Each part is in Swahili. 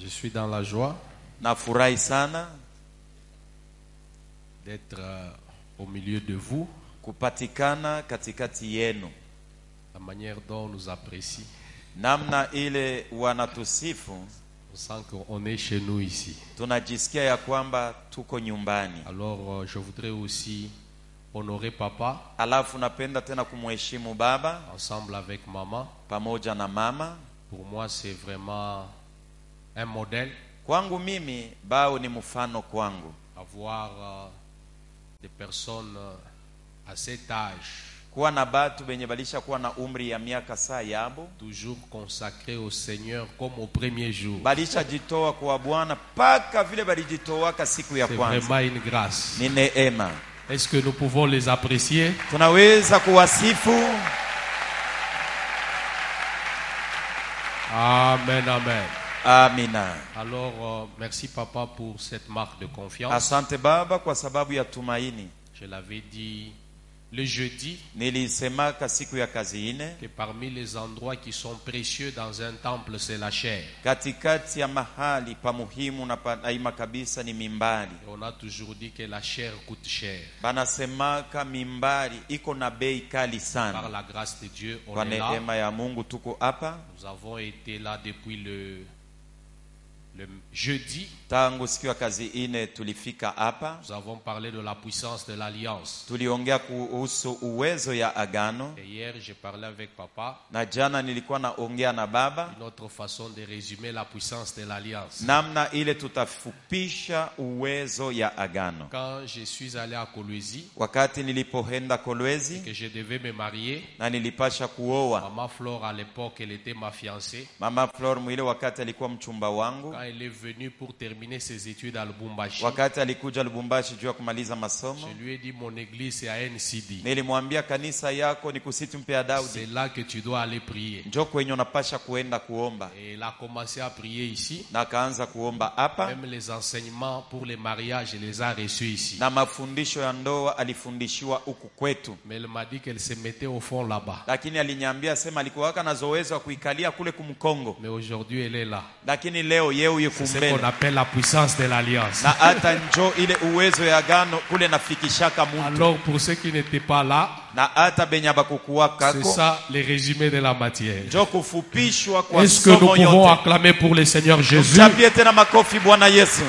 Je suis dans la joie Nafurahi sana d'être au milieu de vous. kupatikana katikati yenu. La manière dont on nous apprécie, Namna ile wanatusifu, on sent qu'on est chez nous ici. tunajisikia ya kwamba tuko nyumbani. Alors je voudrais aussi honorer papa Alafu napenda tena kumheshimu baba ensemble avec maman. pamoja na mama. Pour moi c'est vraiment un modèle. Kwangu mimi bao ni mfano kwangu. Avoir des personnes à cet âge Kuwa na batu benye balisha kuwa na umri ya miaka saa yabo, toujours consacrés au Seigneur comme au premier jour. balisha jitoa kwa Bwana paka vile balijitoa siku ya C'est kwanza. vraiment une grâce. Ni neema. Est-ce que nous pouvons les apprécier? Tunaweza kuwasifu. Amen, amen. Amina. Alors, merci papa pour cette marque de confiance. Asante baba kwa sababu ya tumaini. Je l'avais dit le jeudi Nilisemaka siku ya kazi ine, que parmi les endroits qui sont précieux dans un temple, c'est la chair. katikati ya mahali pa muhimu na panaima kabisa ni mimbari. Et on a toujours dit que la chair coûte cher. Banasemaka mimbari iko na bei kali Par sana. la grâce de Dieu, on Kwa est là. neema ya Mungu tuko hapa. Nous avons été là depuis le jeudi. Tangu siku ya kazi ine tulifika hapa. Nous avons parlé de la puissance de l'alliance. Tuliongea kuhusu uwezo ya agano. Et hier, j'ai parlé avec papa. Na jana nilikuwa naongea na baba. Une autre façon de résumer la puissance de l'alliance. Namna ile tutafupisha uwezo ya agano. Quand je suis allé à Kolwezi, Wakati nilipoenda Kolwezi que je devais me marier, na nilipasha kuoa, Maman Flore à l'époque, elle était ma fiancée. Mama Flor mwile wakati alikuwa mchumba wangu, Quand elle est venue pour terminer ses études à Lubumbashi, wakati alikuja Lubumbashi juu ya kumaliza masomo, je lui ai dit mon église c'est à NCD. nilimwambia kanisa yako ni kusitu mpea C'est Daudi, là que tu dois aller prier. njoo kwenye unapasha kuenda kuomba. Et elle a commencé à prier ici. Na akaanza kuomba hapa, Même les enseignements pour les mariages, elle les a reçus ici. na mafundisho ya ndoa alifundishiwa huku kwetu. Mais elle m'a dit qu'elle se mettait au fond là-bas. Lakini aliniambia sema alikuwa na zoezi wa kuikalia kule kumkongo. Mais aujourd'hui, elle est là. Lakini leo yeye yuko C'est ce qu'on mbele. appelle la puissance de l'alliance. Na hata njoo ile uwezo ya agano kule nafikishaka mtu. Alors, pour ceux qui n'étaient pas là, Na hata benye bakukuwa c'est kako. ça les résumés de la matière. Njoo kufupishwa kwa Est-ce que nous somo pouvons yote. acclamer pour le Seigneur Jésus? Tumchapie tena makofi Bwana Yesu.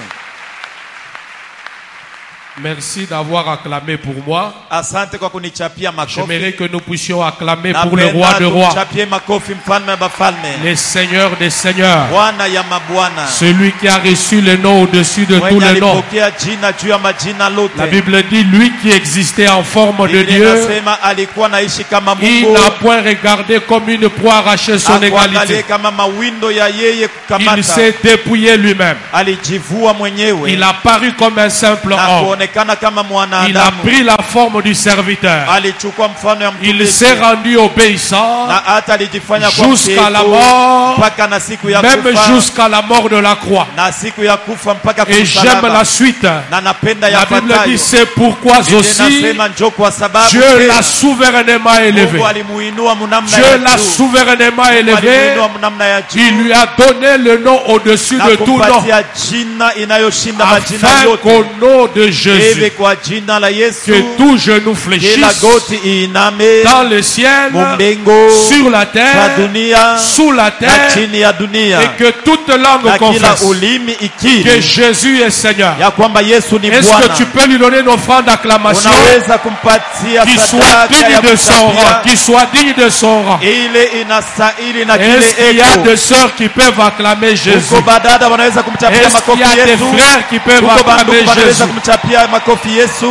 Merci d'avoir acclamé pour moi. Asante kwa kunichapia makofi. J'aimerais que nous puissions acclamer pour le roi de Napenda rois, tumchapie makofi mfalme wa bafalme. le Seigneur des seigneurs, Bwana ya mabwana. celui qui a reçu le nom au-dessus de tous Mwenye les noms. alipokea jina juu ya majina lote. La Bible dit, lui qui existait en forme de Biblia Dieu, inasema alikuwa naishi kama il Mungu. n'a point regardé comme une proie arracher son Hakuangalia égalité. kama mawindo ya yeye Il kukamata. s'est dépouillé lui-même. Alijivua mwenyewe. Il a paru comme un simple na homme. kuonekana kama Il a mwanadamu. pris la forme du serviteur. Alichukua mfano ya Il mtumishi. s'est rendu obéissant Na hata alijifanya kwa jusqu'à la mtiifu mort, mpaka na siku ya même kufa. jusqu'à la mort de la croix. Na siku ya kufa mpaka Et j'aime kumsalaba. la suite. Na napenda La Bible yafuatayo. dit, c'est pourquoi aussi Inasema njoo kwa sababu Dieu tena l'a souverainement élevé. Mungu alimuinua mnamna Dieu ya l'a juu. souverainement élevé. Alimuinua mnamna ya juu. Il lui a donné le nom au-dessus Na de tout nom, kumpatia jina inayoshinda majina afin yote. qu'au nom de Ili Jésus, kwa jina la Yesu que tout genou kila fléchisse goti iiname dans le ciel, mbingu sur la kwa terre, dunia sous la na terre, chini ya dunia, et que toute langue na kila confesse ulimi que ikiri Jésus est Seigneur. ya kwamba Yesu ni Est-ce Bwana. que tu peux lui donner une offrande d'acclamation Unaweza kumpatia qui soit sadaka ya digne de son rang, kuchapia qui soit digne de son rang? ile inastahili na Est-ce kile qu'il y a eko. des sœurs qui peuvent acclamer Jésus? Uko badada wanaweza kumchapia Est-ce qu'il makofi y a des Yesu. frères qui peuvent Uko acclamer bandugu wanaweza Jésus? kumchapia makofi Yesu.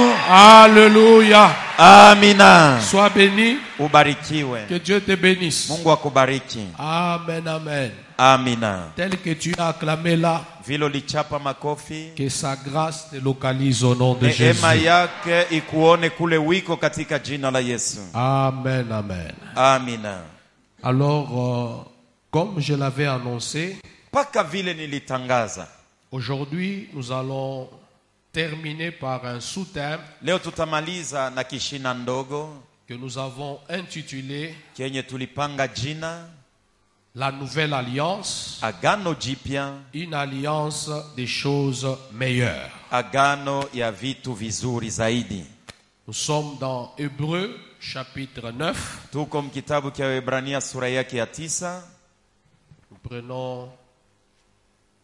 Alléluia. Amina. Sois béni. Ubarikiwe. Que Dieu te bénisse. Mungu akubariki. Amen, amen. Amina. Tel que tu as acclamé là, Vile ulichapa makofi, que sa grâce te localise au nom de Jésus. neema yake ikuone kule wiko katika jina la Yesu. Amen, amen. Amina. Alors, comme je l'avais annoncé, Paka vile nilitangaza, aujourd'hui nous allons terminer par un sous-thème leo tutamaliza na kishina ndogo que nous avons intitulé kenye tulipanga jina la nouvelle alliance, Agano jipya, une alliance des choses meilleures. agano ya vitu vizuri zaidi. Nous sommes dans Hébreux chapitre 9. Tuko mkitabu cha Waebrania sura yake ya 9. Nous prenons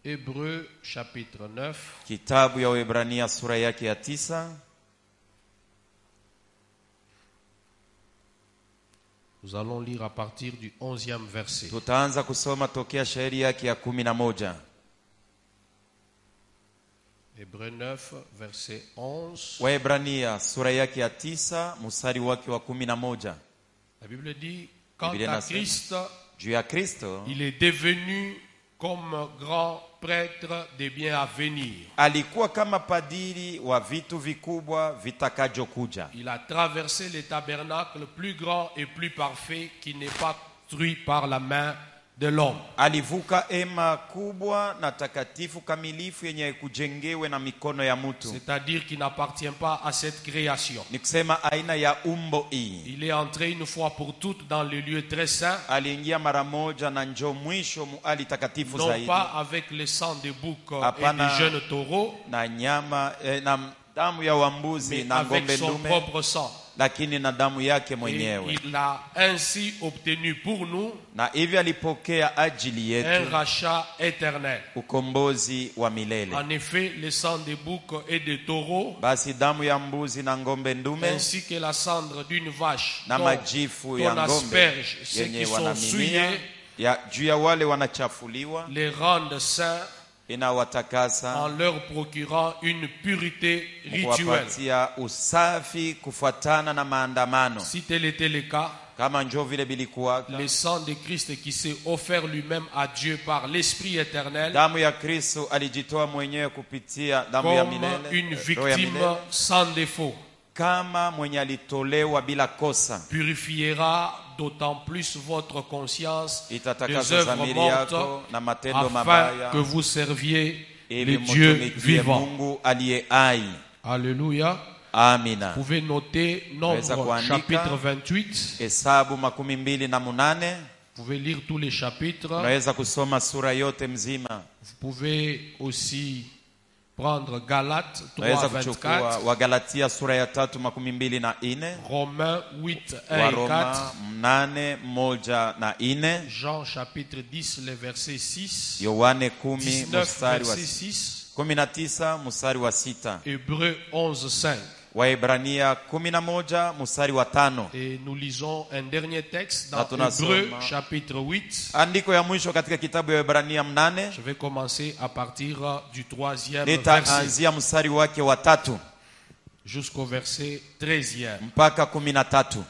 Hébreux chapitre 9. Kitabu ya Waebrania sura yake ya 9. Nous allons lire à partir du 11e verset. Tutaanza kusoma tokea shairi yake ya 11. Hébreux 9, verset 11. Waebrania sura yake ya 9 mstari wake wa 11. La Bible dit, quant Biblia à inasema, Christ, juu ya Kristo il est devenu comme grand prêtre des biens à venir. alikuwa kama padiri wa vitu vikubwa vitakajokuja. Il a traversé le tabernacle plus grand et plus parfait qui n'est pas construit par la main de l'homme. Alivuka ema kubwa na takatifu kamilifu yenye kujengewe na mikono ya mtu. C'est-à-dire qu'il n'appartient pas à cette création. Ni kusema aina ya umbo hii. Il est entré une fois pour toutes dans le lieu très saint, Aliingia mara moja na njoo mwisho muali takatifu non zaidi. pas avec le sang des boucs et Hapana, des jeunes taureaux, na nyama na damu ya wambuzi mais na avec ngombe son dume, propre sang. lakini na damu yake Et mwenyewe. il a ainsi obtenu pour nous Na hivi alipokea ajili un yetu rachat éternel. ukombozi wa milele. En effet, le sang des boucs et des taureaux, Basi damu ya mbuzi na ngombe ndume ainsi que la cendre d'une vache, na dont majifu ya on ngombe asperge ceux yenye qui sont wanaminia souillés, ya juu ya wale wanachafuliwa, les rendent saints en inawatakasa leur procurant une pureté rituelle. kuwapatia usafi kufuatana na maandamano. Si tel était le cas, Kama njoo vile bilikuwaka, le sang de Christ qui s'est offert lui-même à Dieu par l'Esprit éternel, damu ya Kristo alijitoa mwenyewe kupitia damu ya comme milele, une roho ya victime milele, sans défaut, kama mwenye alitolewa bila kosa, purifiera d'autant plus votre conscience des itatakasa œuvres dhamiri mortes, yako na matendo afin mabaya, que vous serviez ili le Dieu mtumikie vivant. Mungu aliye hai. Alléluia. Amina. Vous pouvez noter Weza Nombre kuandika. chapitre 28. Hesabu 28. Vous pouvez lire tous les chapitres. Unaweza kusoma sura yote mzima. Vous pouvez aussi prendre Galates 3, Unaweza kuchukua 24, Wagalatia sura ya 3:24, Romains 8, 1 et 4, Waroma 8:1-4, Jean chapitre 10, le verset 6, Yohane 10 19, mstari wa verset 6, 19 mstari wa 6, Hébreux 11, 5. Waebrania 11 mstari wa 5. Et nous lisons un dernier texte Na dans tunasoma Hébreux chapitre 8. andiko ya mwisho katika kitabu ya Waebrania 8. Je vais commencer à partir du 3e verset Nitaanzia mstari wake wa 3 jusqu'au verset 13e. mpaka 13.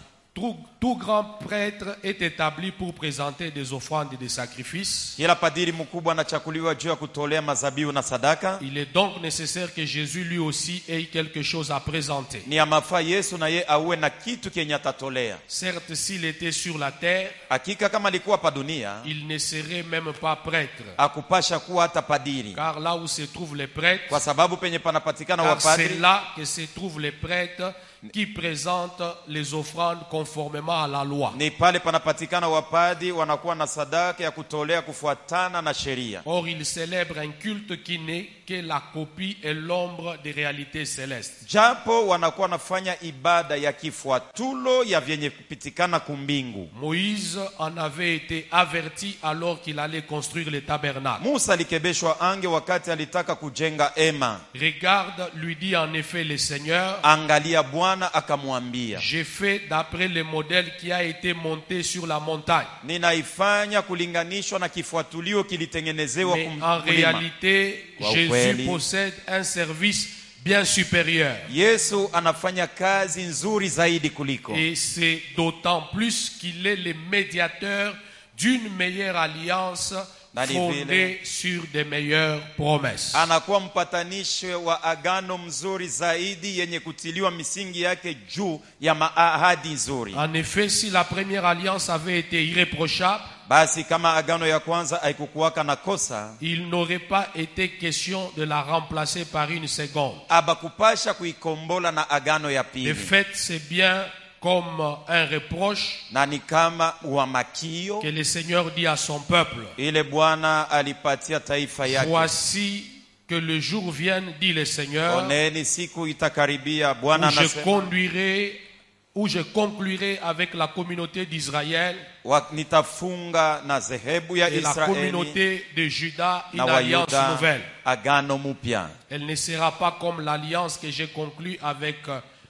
Tout grand prêtre est établi pour présenter des offrandes et des sacrifices. Kila padiri mkubwa anachakuliwa juu ya kutolea mazabihu na sadaka. Il est donc nécessaire que Jésus lui aussi ait quelque chose à présenter. Ni amafaa Yesu na ye awe na kitu kenye atatolea. Certes, s'il était sur la terre, Hakika kama alikuwa pa dunia, il ne serait même pas prêtre. akupasha kuwa hata padiri. Car là où se trouvent les prêtres, Kwa sababu penye panapatikana car c'est wapadri, là que se trouvent les prêtres qui présentent les offrandes conformément à la loi. ni pale panapatikana wapadi wanakuwa na sadaka ya kutolea kufuatana na sheria. Or, ils célèbrent un culte qui n'est que la copie et l'ombre des réalités célestes. Japo wanakuwa nafanya ibada ya kifuatulo ya vyenye kupitikana kumbingu. Moïse en avait été averti alors qu'il allait construire le tabernacle. Musa alikebeshwa ange wakati alitaka kujenga ema. Regarde, lui dit en effet le Seigneur, Angalia Bwana akamwambia, j'ai fait d'après le modèle qui a été monté sur la montagne. ninaifanya kulinganishwa na kifuatulio kilitengenezewa Mais en kumlima. réalité, Kwa Jésus ukweli, possède un service bien supérieur. Yesu anafanya kazi nzuri zaidi kuliko. Et c'est d'autant plus qu'il est le médiateur d'une meilleure alliance fondée sur des meilleures promesses. Anakuwa mpatanishi wa agano mzuri zaidi yenye kutiliwa misingi yake juu ya maahadi nzuri. En effet, si la première alliance avait été irréprochable, Basi kama agano ya kwanza haikukuwaka na kosa, il n'aurait pas été question de la remplacer par une seconde. abakupasha kuikombola na agano ya De pili. fait, c'est bien comme un reproche na ni kama uamakio que le Seigneur dit à son peuple. ile Bwana alipatia taifa yake. Voici que le jour vienne, dit le Seigneur, Oneni siku itakaribia, Bwana où je anasema, conduirai, où je conclurai avec la communauté d'Israël nitafunga na zehebu ya et la Israeli communauté de Juda une na alliance Wayuda nouvelle. agano mupya. Elle ne sera pas comme l'alliance que j'ai conclue avec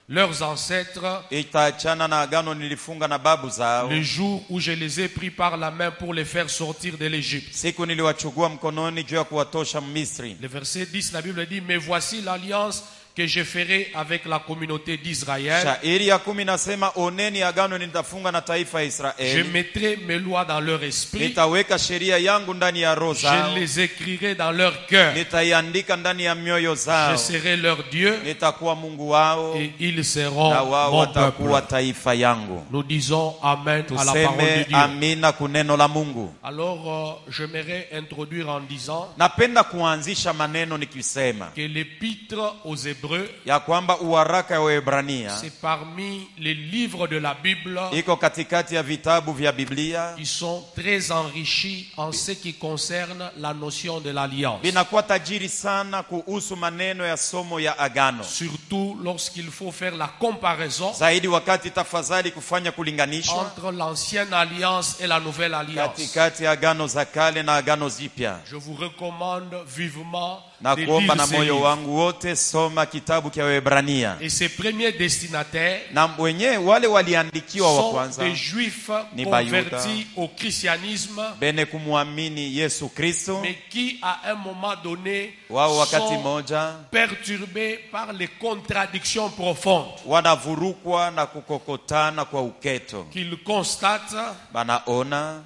leurs ancêtres Itaachana na agano nilifunga na babu zao le jour où je les ai pris par la main pour les faire sortir de l'Égypte. siku niliwachukua mkononi juu ya kuwatosha Misri. Le verset 10, la Bible dit, mais voici l'alliance que je ferai avec la communauté d'Israël. Shairi ya 10 nasema, oneni agano nitafunga na taifa ya Je Israeli, mettrai mes lois dans leur esprit. nitaweka sheria yangu ndani ya roho zao, Je les écrirai dans leur cœur. nitaiandika ndani ya mioyo Je zao, serai leur Dieu nitakuwa Mungu wao et ils seront na wao mon watakuwa peuple. taifa yangu. Nous disons Amen à la parole de Tuseme Dieu. amina kuneno la Mungu. Alors, j'aimerais introduire en disant Napenda kuanzisha maneno nikisema que l'épître aux Hébreux, ya kwamba uwaraka wa Ebrania c'est parmi les livres de la Bible iko katikati ya vitabu vya Biblia, qui sont très enrichis en ce qui concerne la notion de l'alliance. vinakuwa tajiri sana kuhusu maneno ya somo ya agano, Surtout lorsqu'il faut faire la comparaison zaidi wakati tafadhali kufanya kulinganishwa entre l'ancienne alliance et la nouvelle alliance. katikati ya agano za kale na agano zipya. Je vous recommande vivement Na de kuomba na lire ces moyo livres. wangu wote, soma kitabu cha Waebrania. Et ses premiers destinataires Na wenyewe wale waliandikiwa wa sont kwanza des juifs ni convertis au christianisme, bene kumwamini Yesu Kristo, mais qui à un moment donné wao wakati sont moja perturbés par les contradictions profondes wanavurukwa na kukokotana kwa uketo. qu'ils constatent Banaona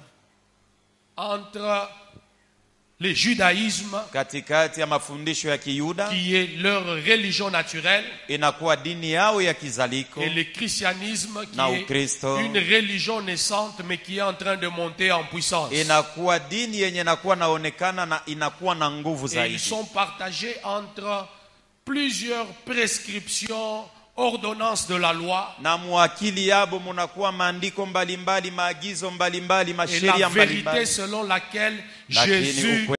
entre le judaïsme, katikati ya mafundisho ya Kiyuda qui est leur religion naturelle, inakuwa dini yao ya kizaliko et le christianisme, qui na est Ukristo une religion naissante, mais qui est en train de monter en puissance. inakuwa dini yenye inakuwa naonekana na inakuwa na nguvu Et ils zaidi. sont partagés entre plusieurs prescriptions, ordonnances de la loi, Na muakili yabo munakuwa maandiko mbalimbali, maagizo mbalimbali, et la masheria vérité mbalimbali, selon laquelle lakini Jésus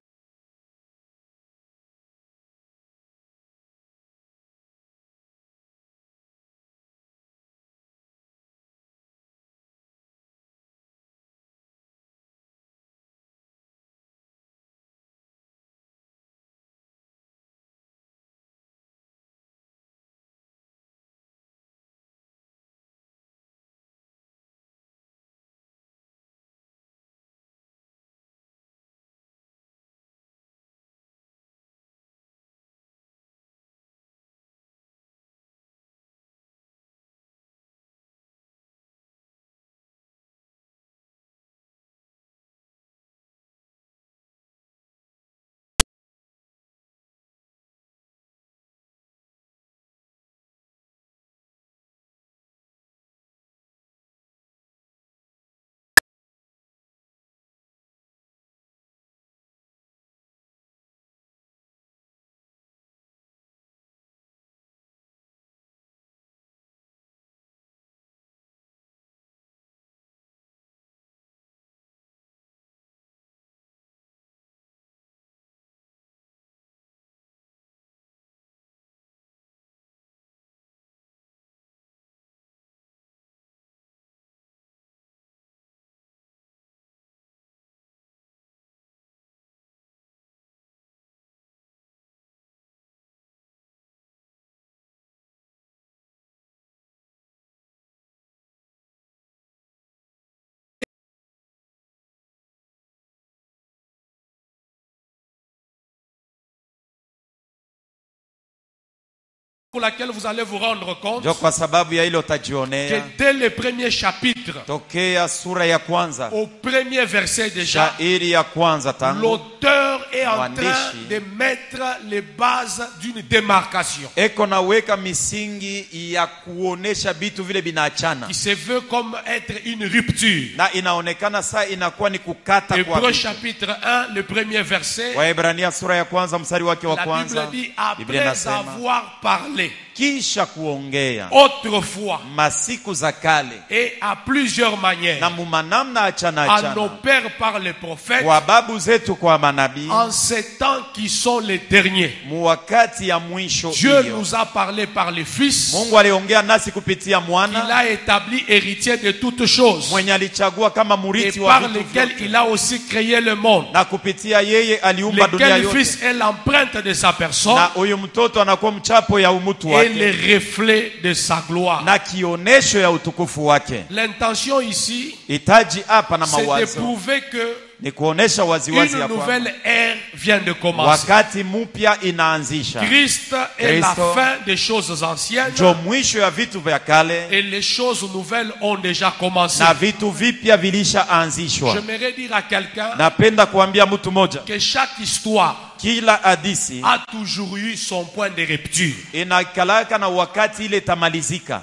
pour laquelle vous allez vous rendre compte ndio kwa sababu ya hilo que utajionea dès le premier chapitre, tokea sura ya kwanza, au premier verset déjà, shairi ya kwanza tangu l'auteur est en train Mwandishi de mettre les bases d'une démarcation eko naweka misingi ya kuonesha vitu vile binaachana qui se veut comme être une rupture. na inaonekana saa inakuwa ni kukata kwa Hébreux vitu. chapitre 1, le premier verset, Waebrania sura ya kwanza mstari wake wa la kwanza, Bible dit, Biblia après inasema avoir parlé Kisha kuongea autrefois masiku za kale et à plusieurs manières na mumanamna achana à nos achana pères par les prophètes kwa babu zetu kwa manabii en ces temps qui sont les derniers. muwakati ya mwisho Dieu hiyo. nous a parlé par le Fils Mungu aliongea nasi kupitia qu'il mwana a établi héritier de toutes choses mwenye alichagua kama et murithi wa par vitu lesquels vyote. il a aussi créé le monde. Na kupitia yeye aliumba dunia Lequel le yote. Fils est l'empreinte de sa personne Na huyu mtoto anakuwa mchapo ya umutu et le wake reflet de sa gloire. na kionesho ya utukufu wake. L'intention ici, Hitaji hapa na c'est de mawazo prouver que ni kuonesha waziwazi une ya kwamba nouvelle ère vient de commencer. wakati mpya inaanzisha. Christ est la Kristo fin des choses anciennes njo mwisho ya vitu vya kale et les choses nouvelles ont déjà commencé. na vitu vipya vilishaanzishwa. J'aimerais dire à quelqu'un Napenda kuambia mtu moja, que chaque histoire kila hadisi a toujours eu son point de rupture. inakalaka na wakati ile tamalizika.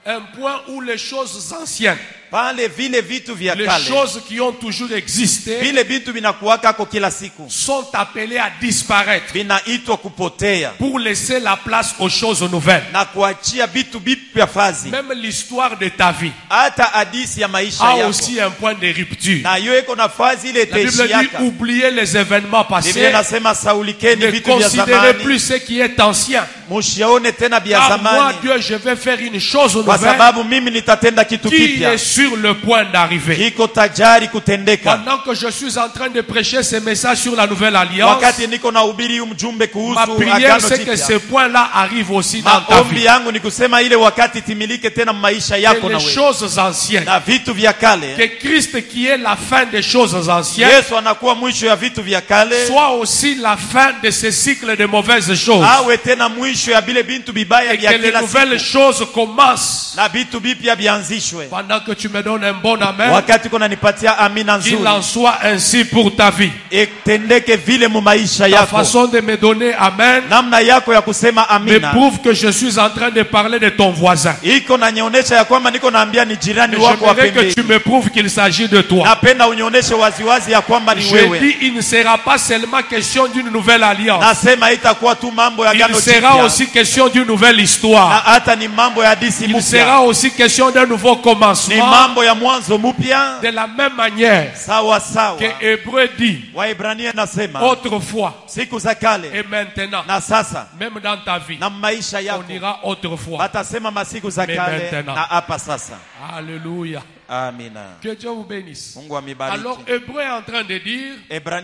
Un point où les choses anciennes, Pale vile vitu vya les kale, choses qui ont toujours existé, vile vitu vinakuwaka kwa kila siku sont appelées à disparaître vinaitwa kupotea pour laisser la place aux choses nouvelles. na kuachia vitu vipya fazi. Même l'histoire de ta vie Hata hadisi ya maisha a yako aussi un point de rupture. na yo iko na fazi ile La Bible dit teishiaka. oubliez les événements Biblia passés, inasema saulikeni ne vitu vya considérez zamani, plus ce qui est ancien. mushione tena vya Car moi, zamani, Dieu, je vais faire une chose kwa nouvelle sababu mimi nitatenda kitu qui kipya est sur le point d'arriver. kiko tajari kutendeka. Pendant que je suis en train de prêcher ce message sur la nouvelle alliance, Wakati niko na ubiri mjumbe ma kuhusu prière agano c'est que ce jipya, point-là arrive aussi dans ta maombi vie. yangu ni kusema ile wakati timilike tena maisha Que yako na les wewe choses anciennes, na vitu vya kale. que Christ qui est la fin des choses anciennes, Yesu anakuwa mwisho ya vitu vya kale, soit aussi la fin de ce cycle de mauvaises choses. awe tena mwisho ya vile bintu bibaya Et vya que les kila nouvelles siku choses commencent. na vitu vipya vianzishwe. Pendant que tu me donnes un bon amen, Wakati kuna nipatia amina qu'il nzuri, en soit ainsi pour ta vie. itendeke vile mu maisha Ta yako. façon de me donner amen Namna yako ya kusema me amina prouve que je suis en train de parler de ton voisin. iko nanyonyesha ya kwamba niko naambia ni jirani Mais wako wa j'aimerais que pembeni. tu me prouves qu'il s'agit de toi. Napenda unionyeshe waziwazi ya kwamba ni Je wewe. dis, il ne sera pas seulement question d'une nouvelle alliance. Nasema itakuwa tu mambo ya Il agano sera jipya, aussi question d'une nouvelle na histoire. hata ni mambo ya hadithi Il sera mpya, aussi question d'un nouveau ni commencement. mambo ya mwanzo mpya. De la même manière Sawa sawa, que Hébreu dit, Waebrania nasema autrefois siku za kale et maintenant, na sasa même dans ta vie, na maisha on yako dira autrefois. batasema masiku za Mais kale maintenant. na hapa sasa. Alléluia. Amina. Que Dieu vous bénisse. Mungu amibariki. Alors, Hébreu est en train de dire,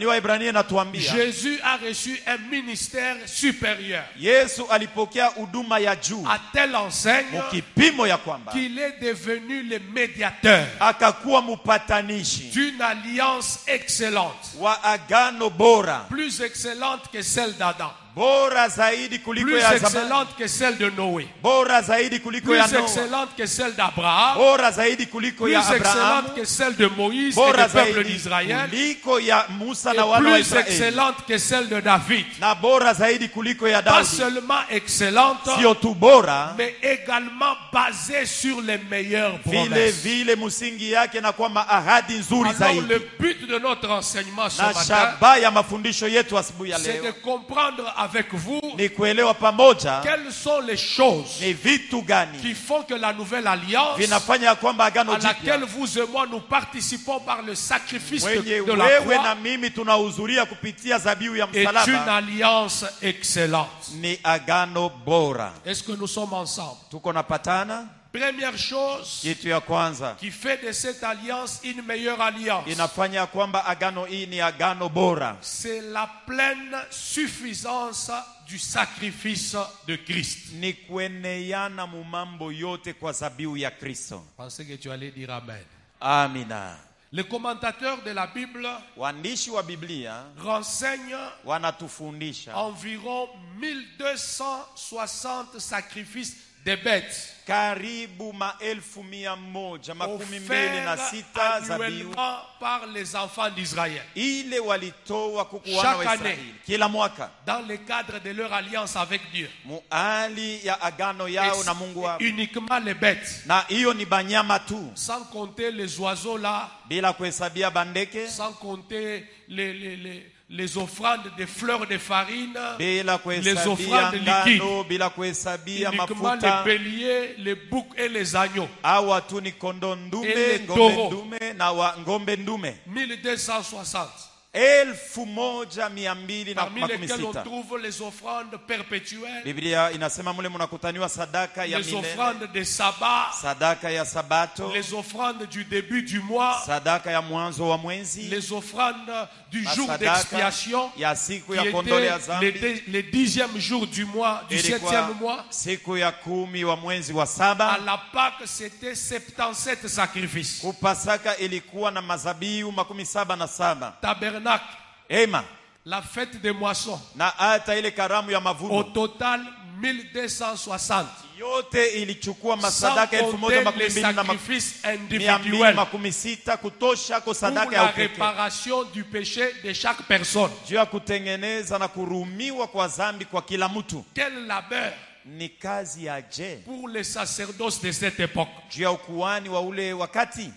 Waebrania natuambia Jésus a reçu un ministère supérieur Yesu alipokea huduma ya juu à telle enseigne mukipimo ya kwamba qu'il est devenu le médiateur akakuwa mupatanishi d'une alliance excellente, wa agano bora, plus excellente que celle d'Adam, bora zaidi kuliko plus ya zamani, excellente que celle de Noé, bora zaidi kuliko ya plus Noa, excellente que celle d'Abraham, bora zaidi kuliko plus ya Abrahamu, excellente que celle de Moïse et bora du peuple zaidi d'Israël, kuliko ya Musa et na wana wa plus Israeli, excellente que celle de David. na bora zaidi kuliko ya Pas Daudi. seulement excellente, Sio tu bora, mais également basée sur les meilleures vile promesses. vile msingi yake na kwamba ahadi nzuri Alors zaidi. le but de notre enseignement ce Na matin, shabaha ya mafundisho yetu asubuhi ya c'est de leo comprendre avec vous ni kuelewa pamoja quelles sont les choses ni vitu gani qui font que la nouvelle alliance vinafanya ya kwamba agano à laquelle jipya vous et moi nous participons par le sacrifice mwenye de la wewe na croix mimi tunahudhuria kupitia zabihu ya est une msalaba alliance excellente. ni agano bora. Est-ce que nous sommes ensemble? Tuko napatana. Première chose Kitu ya kwanza qui fait de cette alliance une meilleure alliance, inafanya ya kwamba agano hii ni agano bora, c'est la pleine suffisance du sacrifice de Christ. ni kueneana mu mambo yote kwa zabihu ya Kristo. Pensez que tu allais dire amen. Amina. Les commentateurs de la Bible Waandishi wa Biblia renseignent wanatufundisha environ 1260 sacrifices de bêtes karibu 1126 offerts zabihu annuellement par les enfants d'Israël ile walitoa kukuwana Chaque wa année. Israeli kila mwaka dans le cadre de leur alliance avec Dieu. muali ya agano Et yao na Mungu wao, uniquement les bêtes, na hiyo ni banyama tu, sans compter les oiseaux là, bila kuhesabia bandeke, sans compter les offrandes de fleurs de farine, bila les offrandes kuhesabia liquides, ngano, bila kuhesabia uniquement les mafuta. béliers, les boucs et les agneaux. Hawa tu ni kondoo ndume, Ele ngombe toro. ndume na ngombe ndume 1260. 1260. Parmi lesquels on trouve les offrandes perpétuelles, Biblia inasema mule mnakutaniwa sadaka ya les milele, offrandes de sabbat, sadaka ya sabato, les offrandes du début du mois, sadaka ya mwanzo wa mwezi, les offrandes du na jour sadaka d'expiation, ya siku qui ya kondolea était zambi, le 10e jour du mois, du ilikuwa 7e mois. siku ya 10 wa mwezi wa À saba. la Pâque, c'était 77 sacrifices. Kupasaka ilikuwa na mazabihu 77. Tabernacle, Ema la fête des moissons, na hata ile karamu ya au mavuno total 1260. yote ilichukua Sans masadaka compter les 1260 sacrifices individuels kutosha kwa pour sadaka ya la upekee réparation du péché de chaque personne. juu ya kutengeneza na kuruhumiwa kwa dhambi kwa kila mtu. Quel labeur Ni kazi ya je pour les sacerdoces de cette époque. juu ya ukuhani wa ule wakati.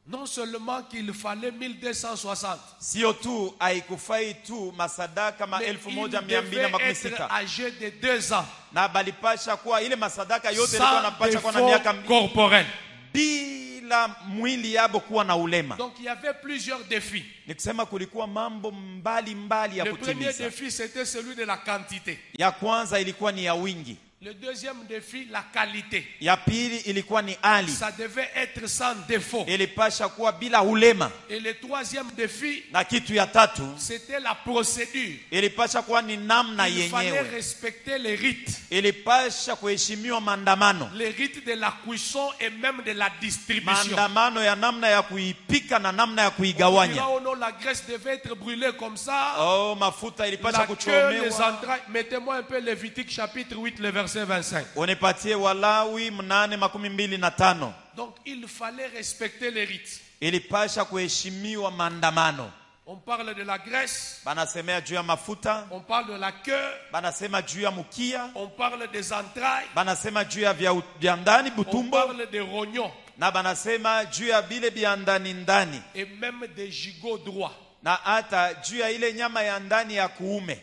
Non seulement qu'il fallait 1260, Sio tu haikufai tu masadaka mais il devait être 1260 âgé de 2 ans, na balipasha kuwa ile masadaka yote ilikuwa sans napasha kuwa na défaut miaka corporel. bila mwili yabo kuwa na ulema. Donc il y avait plusieurs défis. Ni kusema kulikuwa mambo mbali ya Le premier kutimiza. défi, c'était celui de la quantité. Ya kwanza ilikuwa ni ya wingi, Le deuxième défi, la qualité. ya pili ilikuwa ni ali, Ça devait être sans défaut. ilipasha kuwa bila ulema, Et le troisième défi, na kitu ya tatu c'était la procédure. ilipasha kuwa ni namna Il fallait yenyewe, respecter les rites. ilipasha kuheshimiwa maandamano, Les rites de la cuisson et même de la distribution. maandamano ya namna ya kuipika na namna ya Là kuigawanya. où la graisse devait être brûlée comme ça. Oh, mafuta ilipasha La queue, les kuchomewa. entrailles. Mettez-moi un peu Lévitique chapitre 8, le verset 25. Unipatie Walawi 8:25. Donc il fallait respecter les rites. Ilipasha kuheshimiwa maandamano. On parle de la graisse, Banasemea juu ya mafuta, on parle de la queue, banasema juu ya mukia, on parle des entrailles, banasema juu ya vya ndani on butumbo, parle des rognons na banasema juu ya vile vya ndani ndani, et même des gigots droits. na hata juu ya ile nyama ya ndani ya kuume.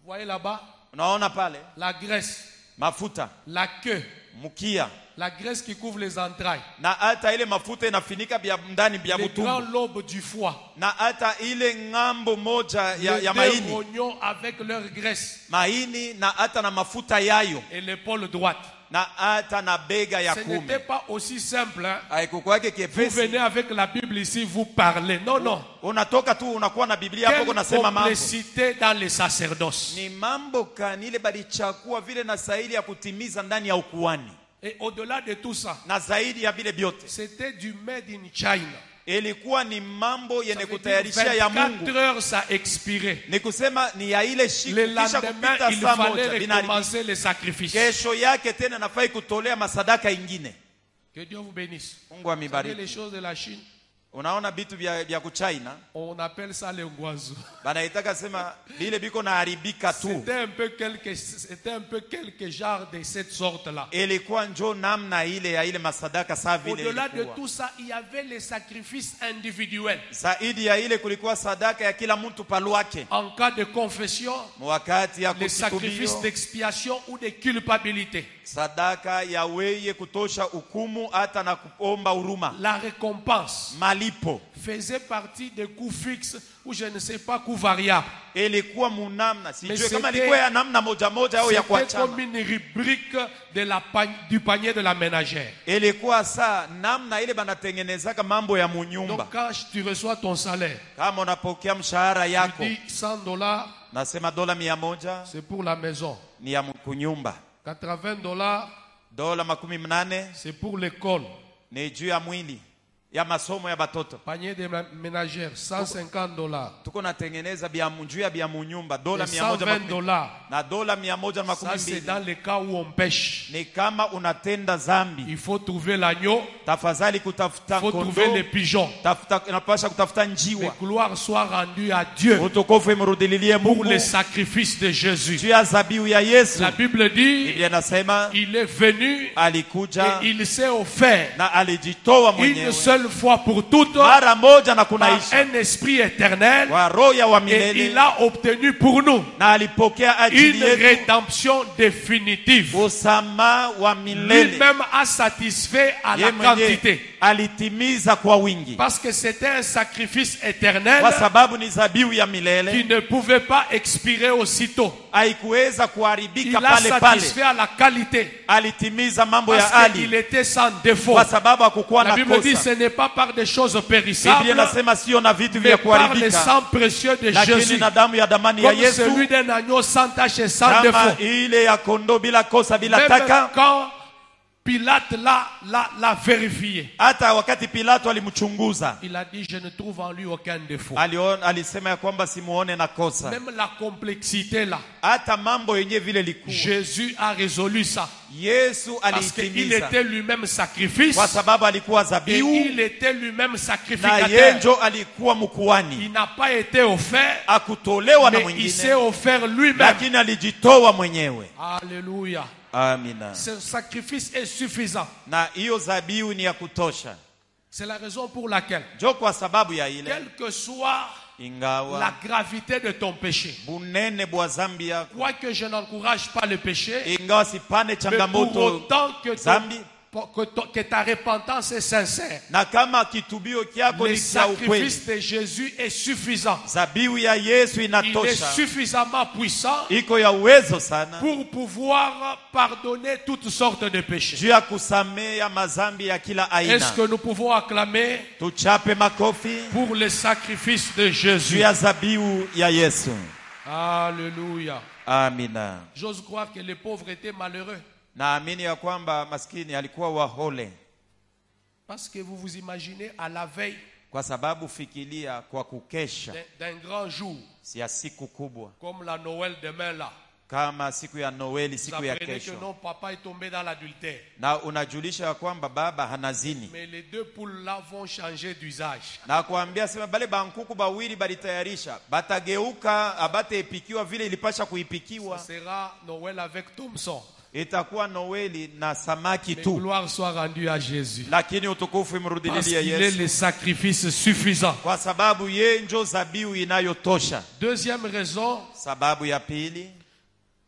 Vous voyez là-bas, Unaona pale la graisse, mafuta, la queue, mukia, la graisse qui couvre les entrailles, na hata ile mafuta inafinika vya ndani vya les grands butumbo, lobes du foie, na hata ile ngambo moja les ya deux maini, rognons avec leur graisse maini na hata na mafuta yayo, et l'épaule droite. na hata na bega ya Ce n'était kuume. pas aussi simple. Hein? Haikukwake Vous kiepesi. venez avec la Bible ici, vous parlez. Non, non. Unatoka tu unakuwa na Biblia hapo Quelle unasema mambo. complexité dans les sacerdoces. Ni mambo kani ile balichakua vile na zaidi ya kutimiza ndani ya ukuhani. Et au-delà de tout ça, Na zaidi ya vile vyote c'était du made in China. ilikuwa ni mambo Ça yenye veut dire kutayarishia ya 24 Mungu. heures, ça expirait. Ni kusema ni ya ile siku Le kisha lendemain, kupita il saa fallait moja binari. recommencer les sacrifices. Kesho yake tena nafai kutolea masadaka ingine. Que Dieu vous bénisse. Mungu Vous savez, les amibariki. choses de la Chine, Unaona vitu vya kuchaina on appelle ça les ngwazu. banaitaka sema vile biko na haribika tu. C'était un peu quelque genre de cette sorte-là. Ilikuwa njo namna ile ya ile masadaka saa vile Au-delà de ilikuwa. tout ça, il y avait les sacrifices individuels. Zaidi ya ile kulikuwa sadaka ya kila mtu palwake. En cas de confession, Wakati ya les sacrifices kutubio, d'expiation ou de culpabilité. sadaka ya weye kutosha hukumu hata na kuomba huruma. La récompense Malipo faisait partie des coûts fixes ou je ne sais pas, coûts variables. ilikuwa munamna, sijue Mais kama c'était- ilikuwa ya namna moja moja au ya C'était comme kuachana. une rubrique de du panier de la ménagère. Ilikuwa saa namna ile banatengenezaka mambo ya munyumba. Donc quand tu reçois ton salaire, Kama unapokea mshahara tu yako, dis $100, nasema dola 100 c'est pour la maison. ni ya kunyumba, $80, dola 80 c'est pour l'école. ni juu ya mwili ya masomo ya batoto. Panier de la ménagère, $150. Tuko natengeneza juu ya bia munyumba dola Et $120. na dola Ça, 120. c'est dans le cas où on pêche. Ni kama unatenda zambi, Il faut trouver l'agneau, tafadhali il kutafuta faut trouver les kondoo, pigeons. inapasha kutafuta Que njiwa. gloire soit rendue à Dieu Utukufu imrudililie pour Mungu les sacrifices de Jésus. juu ya zabihu ya Yesu. La Bible dit, Biblia inasema il est venu alikuja et il s'est offert na alijitoa une mwenyewe seule seule fois pour toutes mara moja na par kunaisha un esprit éternel, kwa roho ya wa et milele, il a obtenu pour nous na alipokea ajili une yetu rédemption définitive. usama wa milele. Lui-même a satisfait à la Yeye mwenyewe quantité. alitimiza kwa wingi, Parce que c'était un sacrifice éternel kwa sababu ni zabihu ya qui milele, ne pouvait pas expirer aussitôt. haikuweza Il kuharibika a pale pale. satisfait à la qualité. Alitimiza mambo ya Parce qu'il hali était sans défaut. kwa sababu hakukuwa La na Bible dit ce kosa. n'est pas par des choses Biblia périssables, inasema sio na vitu mais vya par le kuharibika, sang précieux de lakini Jésus. na damu ya damani ya Comme Yesu, celui d'un agneau sans tache et sans kama défaut. ile ya kondoo bila kosa bila Même taka. quand Pilate l'a vérifié, Hata wakati Pilato alimchunguza, il a dit je ne trouve en lui aucun défaut. alisema ya kwamba simuone na kosa. Même la complexité là, Hata mambo yenyewe vile likuwa, Jésus a résolu ça. Yesu Parce qu'il aliitimiza était lui-même sacrifice kwa sababu alikuwa et zabihu il était lui-même na sacrificateur. yenjo alikuwa mkuhani. Il n'a pas été offert, Akutolewa na mais il s'est mwingine, offert lui-même. lakini alijitoa mwenyewe. Alléluia. Amina. Ce sacrifice est suffisant. Na hiyo zabihu ni ya kutosha. C'est la raison pour laquelle, Jo kwa sababu ya ile, quelle que soit la ingawa gravité de ton péché, bunene bwa zambi yako, quoique je n'encourage pas le péché, ingawa sipane mais pour changamoto autant que, zambi, que ta repentance est sincère, na kama kitubio kyako le ni cha ukweli, sacrifice de Jésus est suffisant. zabihu ya Yesu Il est inatosha, suffisamment puissant iko ya uwezo sana pour pouvoir pardonner toutes sortes de péchés. juu ya kusamea mazambi ya kila Est-ce aina. que nous pouvons acclamer Tuchape makofi pour le sacrifice de juu Jésus? ya zabihu ya Yesu. Alléluia. Amina. J'ose croire que les pauvres étaient malheureux. Naamini ya kwamba maskini alikuwa wahole, Parce que vous vous imaginez à la veille kwa sababu fikiria kwa kukesha d'un grand jour, si ya siku kubwa comme la Noël demain là, kama siku ya Noeli, vous siku ya apprenez que kesho, non, papa est tombé dans l'adultère. na unajulisha ya kwamba baba hanazini, Mais les deux poules là vont changer d'usage. na kuambia sema bale bankuku bawili balitayarisha batageuka, abatepikiwa vile ilipasha Ce kuipikiwa, sera Noël avec Thomson. itakuwa Noeli na samaki Mais tu, gloire soit rendue à Jésus. lakini utukufu Parce imrudilie qu'il est Yesu, le sacrifice suffisant. kwa sababu yeye njo zabihu inayotosha. Deuxième raison, Sababu ya pili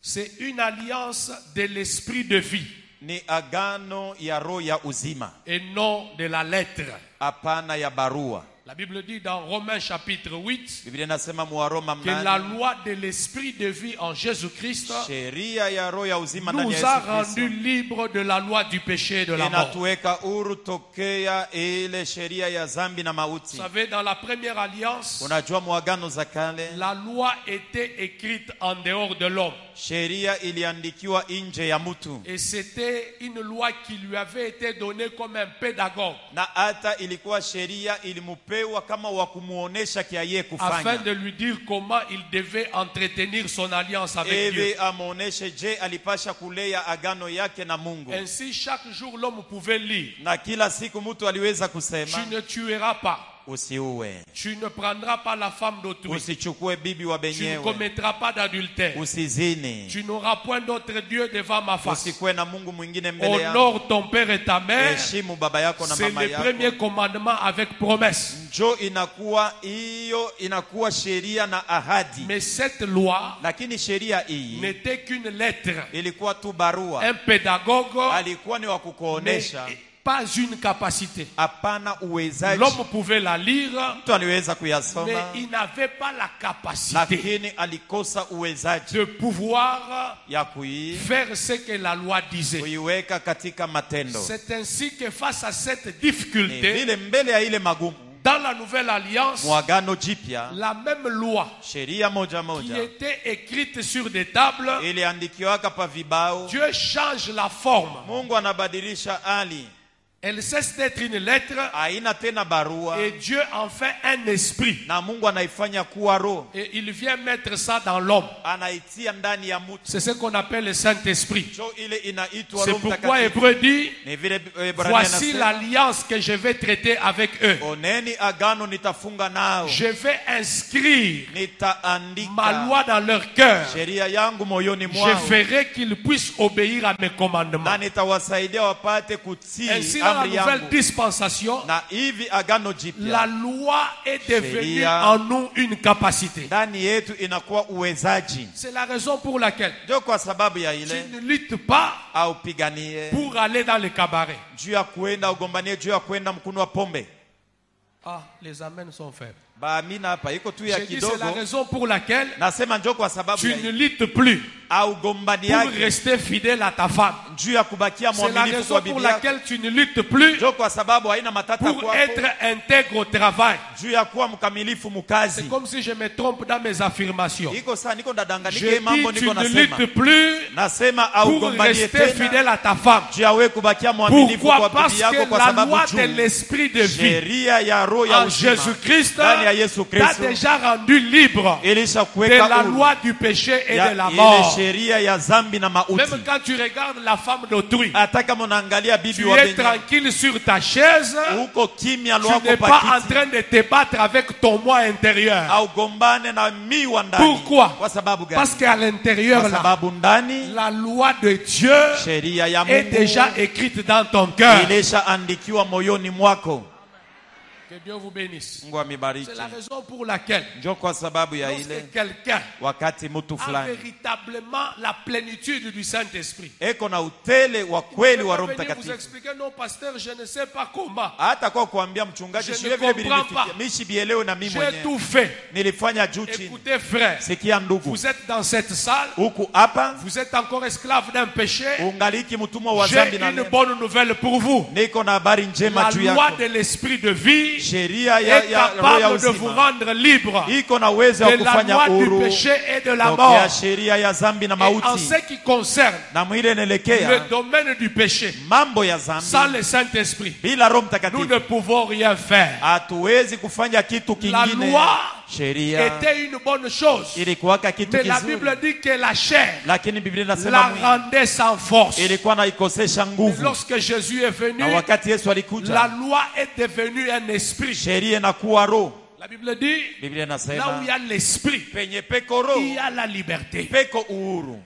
c'est une alliance de l'esprit de vie ni agano ya roho ya uzima, et non de la lettre. hapana ya barua. La Bible dit dans Romains chapitre 8 Biblia inasema Waroma que la 8, loi de l'esprit de vie en Jésus-Christ sheria ya roho ya uzima ndani nous ya a Yesu rendus Kristo libres de la loi du péché et de la mort. inatuweka huru tokea ile sheria ya zambi na Vous mauti. savez, dans la première alliance, Unajua mwagano za kale, la loi était écrite en dehors de l'homme. sheria iliandikiwa nje ya mtu, Et c'était une loi qui lui avait été donnée comme un pédagogue, na hata ilikuwa sheria ilimupewa kama wa kumuonesha kia yeye afin kufanya, de lui dire comment il devait entretenir son alliance avec Dieu. ili amuoneshe je alipasha kulea agano yake na Mungu. Ainsi, chaque jour, l'homme pouvait lire: Na kila siku mtu aliweza tu kusema ne tueras pas, usiue, tu ne prendras pas la femme d'autrui, usichukue bibi wa tu ne benyewe, commettras pas d'adultère, usizini, tu n'auras point d'autre Dieu devant ma face. usikuwe na Mungu mwingine mbele yako, Honore ton père et ta mère. heshimu baba yako na C'est mama le premier yako. commandement avec promesse. Njo inakuwa hiyo, inakuwa sheria na ahadi. Mais cette loi Lakini sheria hii n'était qu'une lettre, ilikuwa tu barua, un pédagogue, alikuwa ni wa mais kukuonesha, pas une capacité. hapana uwezaji. L'homme pouvait la lire, Mtu aliweza mais kuyasoma, il n'avait pas la capacité lakini alikosa uwezaji de pouvoir ya faire ce que la loi disait. kuiweka katika matendo. C'est ainsi que face à cette Ni difficulté, vile mbele ya ile magumu, dans la nouvelle alliance, mwagano jipya, la même loi sheria moja qui moja était écrite sur des tables, iliandikiwaka pa vibao, Dieu change la forme. Mungu anabadilisha hali, Elle cesse d'être une lettre haina tena barua, et Dieu en fait un esprit. na Mungu anaifanya kuwa roho, Et il vient mettre ça dans l'homme. anaitia ndani ya mtu. C'est ce qu'on appelle le Saint-Esprit. Jo ile inaitwa C'est Roho pourquoi Mtakatifu. Hébreu dit: Ni vile Ibrania voici anasema, l'alliance que je vais traiter avec eux. oneni agano nitafunga nao, Je vais inscrire ma nitaandika loi dans leur cœur. sheria yangu moyoni Je mwao, ferai qu'ils puissent obéir à mes commandements. na nitawasaidia wapate kutii Ainsi, la nouvelle dispensation, na hivi agano jipya, la loi est devenue Sheria en nous une capacité. ndani yetu inakuwa uwezaji. C'est la raison pour laquelle Ndio kwa sababu ya tu ile ne luttes pas au piganie pour aller dans le cabaret. juu ya kuenda ugombanie juu ya kwenda mkunywa pombe. Ah, les amens sont faibles. Baamina hapa iko tu ya J'ai dit, c'est la kidogo. raison pour laquelle Nasema njoo kwa sababu tu ya ne luttes plus au gombani pour yake rester fidèle à ta femme. juu ya kubakia C'est la mwaminifu raison kwa pour bibi yako. laquelle tu ne luttes plus Njoo kwa sababu haina matata pour kwako être intègre au travail. juu ya kuwa mkamilifu C'est mkazi. comme si je me trompe dans mes affirmations. Iko saa niko ndadanganike Je mambo dis, niko tu ne nasema. luttes plus Nasema au pour gombanie rester tena fidèle à ta femme. juu ya wewe kubakia mwaminifu Pourquoi? kwa Parce bibi yako que kwa la sababu loi de juu l'esprit de vie sheria ya roho ya en uzima Jésus-Christ ndani ya Yesu t'a Kristo déjà rendu libre ilisha de kuweka la huru loi du péché et ya de la ile mort. sheria ya zambi na mauti. Même quand tu regardes la femme d'autrui, Hata kama unaangalia bibi tu wa es benye tranquille sur ta chaise, uko kimya tu lwako n'es pas en pakiti train de te battre avec ton moi intérieur. au gombane na miwa ndani. Pourquoi? Kwa sababu gani? Parce qu'à l'intérieur, Kwa là, sababu ndani la loi de Dieu sheria ya est Mungu déjà écrite dans ton cœur. ilishaandikiwa moyoni mwako. Que Dieu vous bénisse. Mungu amibariki. C'est la raison pour laquelle, Njoo kwa sababu ya ile lorsque quelqu'un wakati mtu a fulani véritablement la plénitude du Saint-Esprit, eko na utele wa kweli wa Roho venir vous Mtakatifu, expliquer, non, pasteur, je ne sais pas comment. hata kwa kuambia mchungaji Je sio ne vile comprends vilinifikia pas. mishi bielewe na mimi J'ai mwenyewe tout fait. nilifanya juu chini. Écoutez, frère, Sikia ndugu, vous êtes dans cette salle, huku hapa vous êtes encore esclave d'un péché. ungaliki mtumwa wa J'ai dhambi na une leo. bonne nouvelle pour vous. Niko na habari njema La juu loi yako. de l'esprit de vie Sheria est ya roho ya capable de vous uzima rendre libre iko na uwezo wa de la kufanya loi du huru péché et de la tokea mort. sheria ya zambi na Et en mauti ce qui concerne na mwile le nelekea domaine du péché, mambo ya sans zambi le Saint-Esprit, bila Roho nous Mtakatifu ne pouvons rien faire. hatuwezi kufanya kitu La kingine. loi Sheria était une bonne chose, ilikuwaka kitu mais la kizuri, Bible dit que la chair lakini Biblia la inasema mwili rendait sans force. ilikuwa naikosesha nguvu. Lorsque Jésus est venu, Na wakati Yesu la alikuja, loi est devenue un esprit. sheria inakuwa roho. La Bible dit, Biblia là où il inasema y a l'esprit, penye peko roho il y a la liberté. peko uhuru.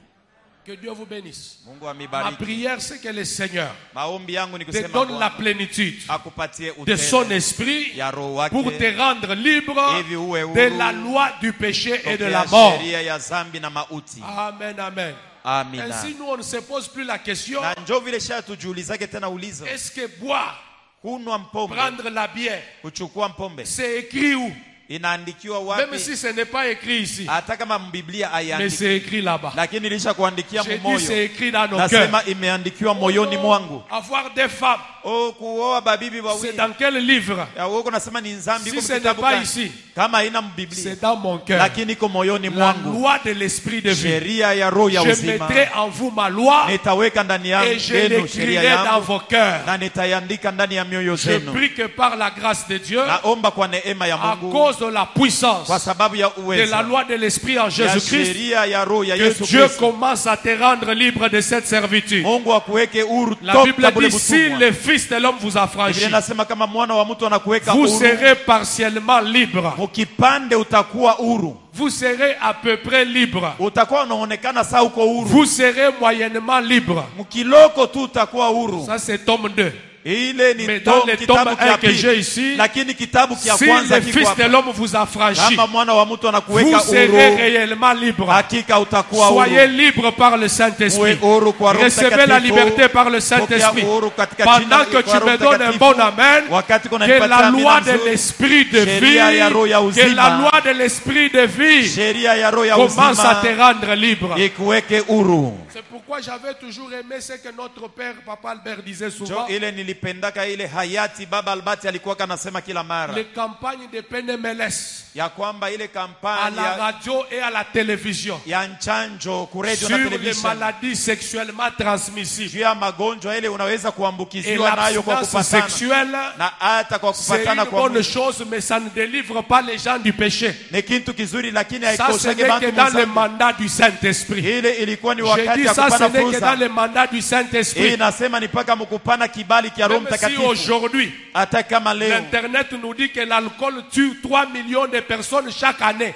Que Dieu vous bénisse. Mungu Ma amibariki. prière, c'est que le Seigneur Maombi yangu ni te kusema donne la Bwana plénitude akupatie de son utele esprit ya roho pour wake te rendre libre hivi uwe huru de la loi du péché et de la tokea mort. sheria ya zambi na mauti. Amen, amen. Amina. Ainsi, nous, on ne se pose plus la question, Na njoo vile sha tujiulizake tena ulizo, est-ce que boire, kunwa mpombe, prendre la bière, kuchukua mpombe c'est écrit où? inaandikiwa Même wapi? si ce n'est pas écrit ici, Hata kama mbiblia mais haiandiki, c'est écrit là-bas. lakini ilisha kuandikia J'ai dit, mumoyo. c'est écrit dans nos cœurs. Nasema imeandikiwa moyoni mwangu. Avoir des femmes, Oh, kuoa babibi c'est wawili. dans quel livre? Ya uko nasema ni nzambi Si iko ce n'est kitabu pas gani? ici, Kama haina mbiblia, c'est dans mon cœur. lakini iko moyoni La mwangu. loi de l'esprit de vie. Sheria ya roho ya Je uzima mettrai en vous ma loi nitaweka ndani et je yenu sheria l'écrirai dans yangu vos cœurs. na nitaiandika ndani ya mioyo Je zenu. prie que par la grâce de Dieu, Naomba kwa neema ya à Mungu, cause de la puissance kwa sababu ya de la uwezo loi de l'esprit en ya Jésus-Christ, sheria ya roho ya que Yesu Dieu Kristo, commence à te rendre libre de cette servitude. Mungu akuweke huru La Bible toka bule dit, si butumwa. le Fils de l'homme vous a Biblia franchi, inasema kama mwana wa mtu anakuweka vous huru, serez partiellement libre. mukipande utakuwa huru, Vous serez à peu près libre. utakuwa unaonekana saa uko huru, Vous serez moyennement libre. mkiloko tu utakuwa huru. Ça, c'est tome 2. Ile ni Mais dans le kitabu tome kia 1 que j'ai pili, ici, lakini kitabu kia si kwanza le kiko Fils de hapa. l'homme vous a franchi, Kama mwana wa mtu anakuweka vous serez huru, réellement libre. hakika utakuwa Soyez huru. libre par le Uwe Saint-Esprit. huru kwa Roho Recevez la Mtakatifu. liberté par le Pokea Saint-Esprit. uhuru katika Pendant jina que kwa tu Roho me donnes un Mtakatifu. bon amen, Wakati kuna que nipatia la amina loi de nzuri, l'esprit de sheria ya roho ya vie, que uzima, la loi de l'esprit de vie sheria ya roho ya commence à te uzima rendre libre. ikuweke huru. C'est pourquoi j'avais toujours aimé ce que notre père, Papa Albert, disait Jo souvent. ile nilipendaka ile hayati baba Albati alikuwa kanasema kila mara Les campagnes de PNMLS ya kwamba ile à kampani la radio et à la télévision ya nchanjo ku radio sur na les television maladies sexuellement transmissibles juu ya magonjwa ile unaweza et kuambukiziwa nayo kwa l'abstinence kupatana sexuelle, na hata kwa c'est kupatana une kwa bonne mwili. chose, mais ça ne délivre pas les gens du péché. Ni kitu kizuri lakini Ça, ce haikoshake n'est bantu que dans le mzambi. mandat du Saint-Esprit. Ile ilikuwa ni J'ai wakati dit ya ça, ce kupana n'est que dans fursa. le mandat du Hii Saint-Esprit. inasema ni paka mkupana kibali kia ya Roho Même si Mtakatifu. aujourd'hui, Hata kama leo l'Internet nous dit que l'alcool tue 3 millions de personnes chaque année.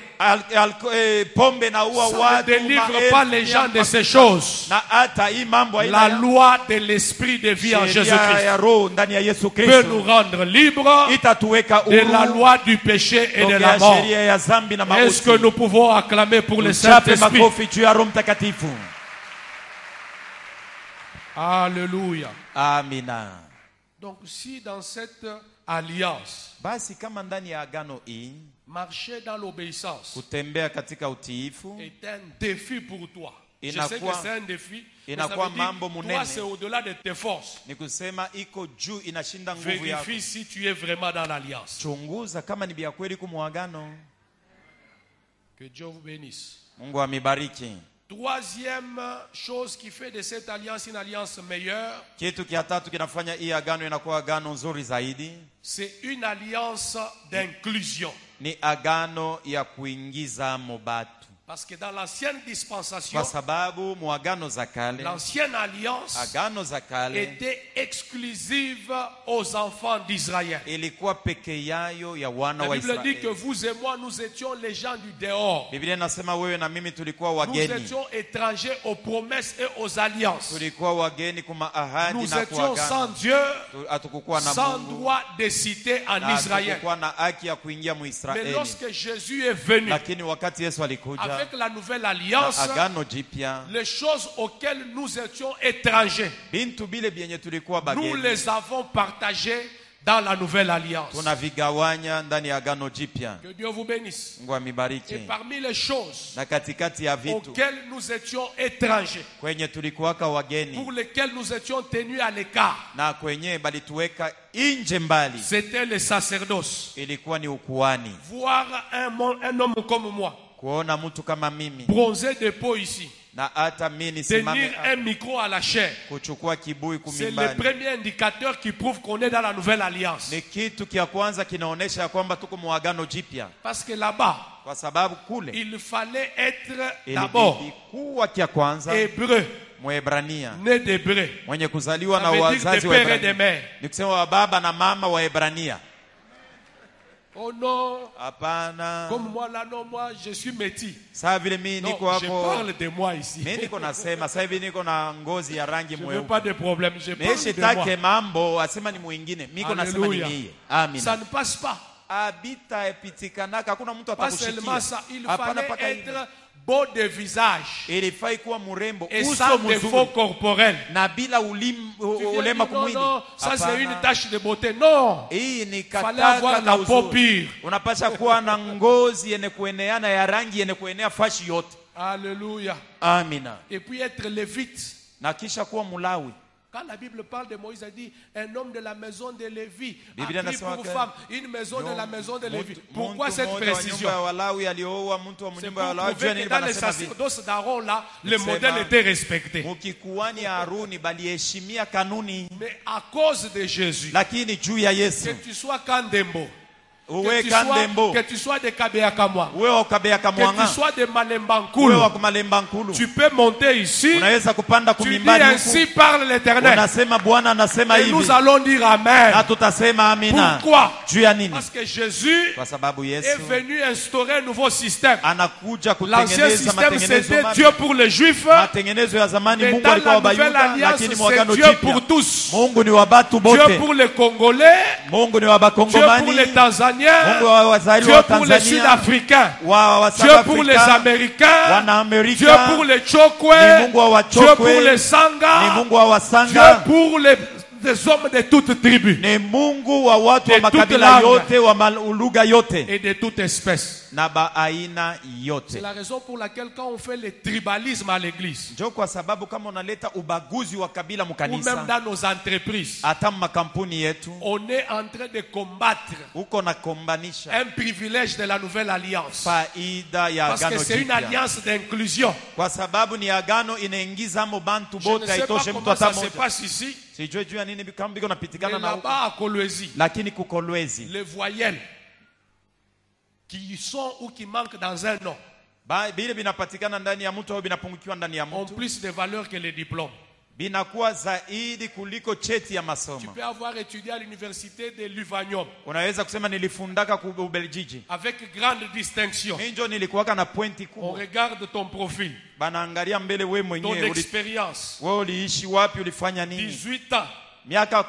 pombe na ua Ça ne watu délivre pas les gens de ces choses. na hata hii mambo La loi de l'esprit de vie en sheria Jésus-Christ ya Roho ndani ya Yesu peut Kristo nous rendre libres itatuweka de la huru loi du péché et de tokea la mort. sheria ya zambi na Est-ce que mauti. nous pouvons acclamer pour le Tuchape Saint-Esprit? makofi juu ya Roho Mtakatifu. Alléluia. Amina. Donc si dans cette alliance, Basi kama ndani ya agano hii marcher dans l'obéissance kutembea katika utiifu est un défi pour toi. Je sais que Inakuwa- c'est un défi, mais ça inakuwa veut dire mambo toi munene. c'est au-delà de tes forces. ni kusema iko juu inashinda nguvu yako. Vérifie si tu es vraiment dans l'alliance. Chunguza kama ni vya kweli kumuagano. Que Dieu vous bénisse. Mungu amibariki. Troisième chose qui fait de cette alliance une alliance meilleure, Kitu kia tatu kinafanya hii agano inakuwa agano nzuri zaidi c'est une alliance d'inclusion. ni agano ya kuingiza mobatu. Parce que dans l'ancienne dispensation, Kwa sababu muagano za kale, l'ancienne alliance agano za kale était exclusive aux enfants d'Israël. ilikuwa peke yayo ya wana La wa Bible dit que Israeli. vous et moi, nous étions les gens du dehors. Biblia inasema wewe na mimi tulikuwa Nous wageni. étions étrangers aux promesses et aux alliances. Tulikuwa wageni kuma ahadi Nous na étions sans kuagana. Dieu, Hatukukuwa na sans Mungu. droit de citer en Na Israël. hatukukuwa na haki ya kuingia Mais muisraeli. lorsque Jésus est venu, Lakini wakati Yesu alikuja avec la nouvelle na alliance, agano jipya, les choses auxquelles nous étions étrangers, bintu bile byenye tulikuwa nous bageni les avons partagées dans la nouvelle alliance. tunavigawanya ndani ya agano jipya. Que Dieu vous bénisse. Mungu amibariki. Et parmi les choses Na katikati ya vitu auxquelles nous étions étrangers, kwenye tulikuwaka wageni pour lesquels nous étions tenus à l'écart, na kwenye balituweka nje mbali, c'était le sacerdoce. ilikuwa ni ukuani. Voir un homme comme moi, Kuona mtu kama mimi bronzé de peau ici, na hata mimi nisimame tenir un micro à la chair, kuchukua kibui c'est le kumimbani, premier indicateur qui prouve qu'on est dans la nouvelle alliance. ni kitu kia kwanza kinaonesha ya kwamba tuko muagano jipya, Parce que là-bas, kwa sababu kule il fallait être d'abord ilibidi kuwa kia kwanza hébreu, Mwebrania, né d'hébreu. mwenye kuzaliwa Ça na veut dire wazazi de wa père et de Ebrania, mère. ni kusema wa baba na mama wa Ebrania. Oh non, Hapana, comme moi là, non, moi je suis métis. saa vile mimi Non, niko je hapo, parle de moi ici. mimi niko nasema sasa hivi niko na ngozi ya rangi Je veux mweupe. pas de problème, je parle Meshi de moi. take mambo asema ni mwingine, mimi niko nasema ni Alléluia. mie. Ça Amina. ne passe pas. Abita epitikanaka, hakuna mtu Pas seulement atakushikia. ça, il Hapana, fallait paka hivi. être beau de visage Ilifai kuwa mrembo, et uso sans défaut mzuri corporel. na bila Tu viens ulema dire, non, kumwili. non, ça c'est Hapana. une tache de beauté. Non, Hii ni fallait kataka avoir ka la peau uzuri. pure. Unapasha kuwa na ngozi yenye kueneana ya rangi yenye kuenea fashi yote. Alléluia. Amina. Et puis être lévite. Na kisha kuwa Mulawi. Quand la Bible parle de Moïse, elle dit un homme de la maison de Lévi Biblia a pris inasema pour que- femme une maison de la maison de Lévi. Pourquoi Muntu cette mmoja wa précision? nyumba ya Walawi alioa mtu wa C'est nyumba pour ya Walawi. prouver Jua que nini dans les banasema vile? sacerdoces d'Aaron là, le Sema- modèle était respecté. Mukikuani ya Haruni baliheshimia kanuni, Mais à cause de Jésus, lakini juu ya que Yesu tu sois Kandembo, uwe Kandembo, que tu sois de Kabeakamwa, uwe wa Kabeya que tu Kamwanga, sois de uwe Malembankulu, wa Kumalemba Nkulu, tu peux monter ici. unaweza kupanda Tu dis kumimbani ainsi huku, parle l'Éternel. unasema Bwana anasema Et nous hivi, allons dire Amen. na tutasema amina. Pourquoi? Juu ya nini? Parce que Jésus Kwa sababu est Yesu venu instaurer un nouveau système. anakuja L'ancien kutengeneza système, matengenezo c'était mapya. Dieu pour les Juifs. Matengenezo ya zamani Mais Mungu dans alikuwa la wa nouvelle Bayuda, alliance, lakini c'est mwagano Dieu jipya pour tous. Mungu ni wa batu Dieu bote. pour les Congolais, Mungu ni wa Dieu pour Bakongomani, les Tanzaniens, Mungu wa wazaliwa Dieu wa pour les Tanzania, Sud-Africains, wa Dieu South pour les Africa, Américains, Wanaamerika, Dieu pour les ni Chokwe, Mungu wa Dieu Wachokwe, pour les ni Sanga, Mungu wa Dieu Wasanga, pour les hommes de toutes tribus ni Mungu wa watu wa De toute makabila langue. yote, wa lugha yote et de toute espèce. na baaina C'est yote. la raison pour laquelle quand on fait le tribalisme à l'église, Njo kwa sababu kama unaleta ubaguzi wa kabila ou même mkanisa, dans nos entreprises, hata makampuni yetu, on est en train de combattre uko na kombanisha un privilège de la nouvelle alliance. faida ya Parce que agano c'est une jipya, alliance d'inclusion. kwa sababu ni agano inaingiza mo bantu Je ne bote, sais pas haitoshe mtu comment ça hata se moja. passe ici, Sijue juu ya nini kama biko mais napitikana na huko, là-bas à Kolwezi, lakini kukolwezi les voyelles qui sont ou qui manquent dans un nom bile binapatikana ndani ya mtu au binapungukiwa ndani ya ont mtu plus de valeur que les diplômes. binakuwa zaidi kuliko cheti ya Tu masomo. peux avoir étudié à l'université de Luvanium Unaweza kusema nilifundaka ku Ubelgiji. avec grande distinction. Minjo nilikuwaka na pointi On kubwa. regarde ton profil, Banaangalia mbele we ton mwenyewe expérience. wewe uliishi wapi, ulifanya nini? 18 ans, Miaka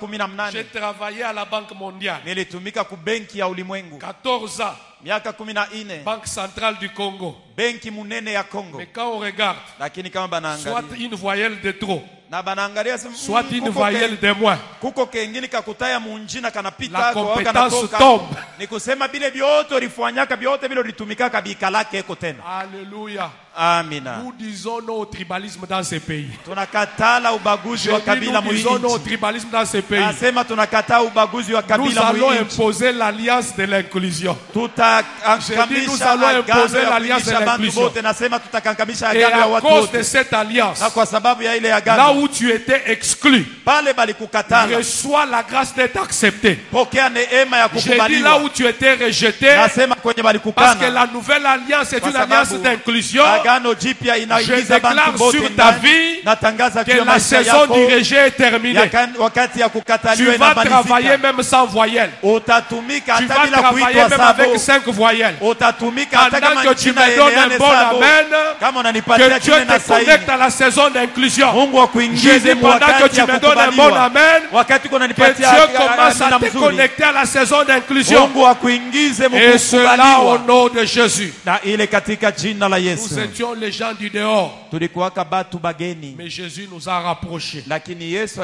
j'ai 18 travaillé à la Banque mondiale. nilitumika ku benki ya ulimwengu. 14 ans, Miaka 14 Banque centrale du Congo. benki munene ya Kongo. Mais quand on regarde, Lakini kama soit banaangalia une voyelle de trop, na banaangalia sema, soit une voyelle de moins, kuko kengine kakutaya munjina kanapita la kwa compétence kanatoka. tombe. Ni kusema bile byote ulifanyaka byote bile ulitumikaka bikalake eko tena. Alléluia. Amina. Nous disons non au tribalisme dans ces pays. Tunakatala ubaguzi wa kabila Nous disons non au mwinchi. tribalisme dans ces pays. Nasema tunakataa ubaguzi wa Nous kabila allons mwinchi. imposer l'alliance de l'inclusion. nous Tutakanganisha allons agano imposer ya l'alliance de kuinisha bantu l'inclusion. bote. Nasema tutakanganisha Et agano ya à watu cause de wote. cette alliance, Na kwa sababu ya ile là agano où tu étais exclu, pale balikukatala, reçois la grâce d'être accepté. pokea neema ya J'ai dit là kukubaliwa. où tu étais rejeté, Nasema kwenye parce que balikukana, la nouvelle alliance est kwa une alliance sababu d'inclusion. agano jipya Je inaingiza bantu déclare bote sur ta ndani. vie Natangaza que juu ya la maisha saison yako du rejet est terminée. wakati ya Tu kukataliwa vas travailler inamalizika. même sans voyelle. Utatumika Tu hata vas bila travailler kuitwa même sabo. avec 5 voyelles. Utatumika hata Pendant kama que tu nchina me donnes un eleane bon sabo. amen, Kama unanipatia que Dieu chini na te connecte saini, à la saison d'inclusion. Mungu Je akuingize dis pendant que wakati tu ya me donnes un bon kukubaliwa. amen, Wakati que unanipatia Dieu commence à amina te mzuri, connecter à la saison d'inclusion. Mungu akuingize Et cela au mkukubaliwa. nom de Jésus. Na ile katika jina la Nous Yesu. étions les gens du dehors, Tulikuwaka batu bageni, mais Jésus nous a rapprochés. lakini Yesu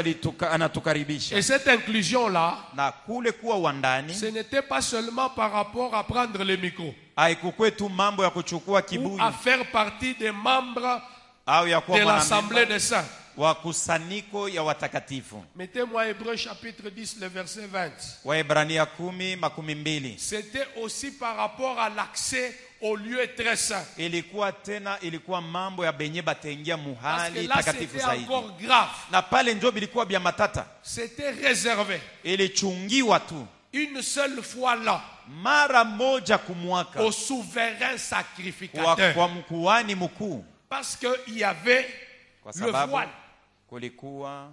anatukaribisha. Et cette inclusion-là, Na kule kuwa wandani ce n'était pas seulement par rapport à prendre le micro haikukwe tu mambo ya kuchukua ou kibuyu à faire partie des membres au ya kuwa de l'Assemblée mwanamemba des saints. wa kusanyiko ya watakatifu. Mettez-moi Hébreux chapitre 10, le verset 20. Waebrania 10:12. C'était aussi par rapport à l'accès au lieu très saint. Ilikuwa mambo ya benye batengia Parce que muhali là, takatifu c'était zaidi. encore grave. Na pale ndio bilikuwa bya matata. C'était réservé. Ilichungiwa tu Une seule fois là, mara moja kumwaka au souverain sacrificateur. kwa mkuhani mkuu, Parce qu'il y avait kwa le sababu voile. kulikuwa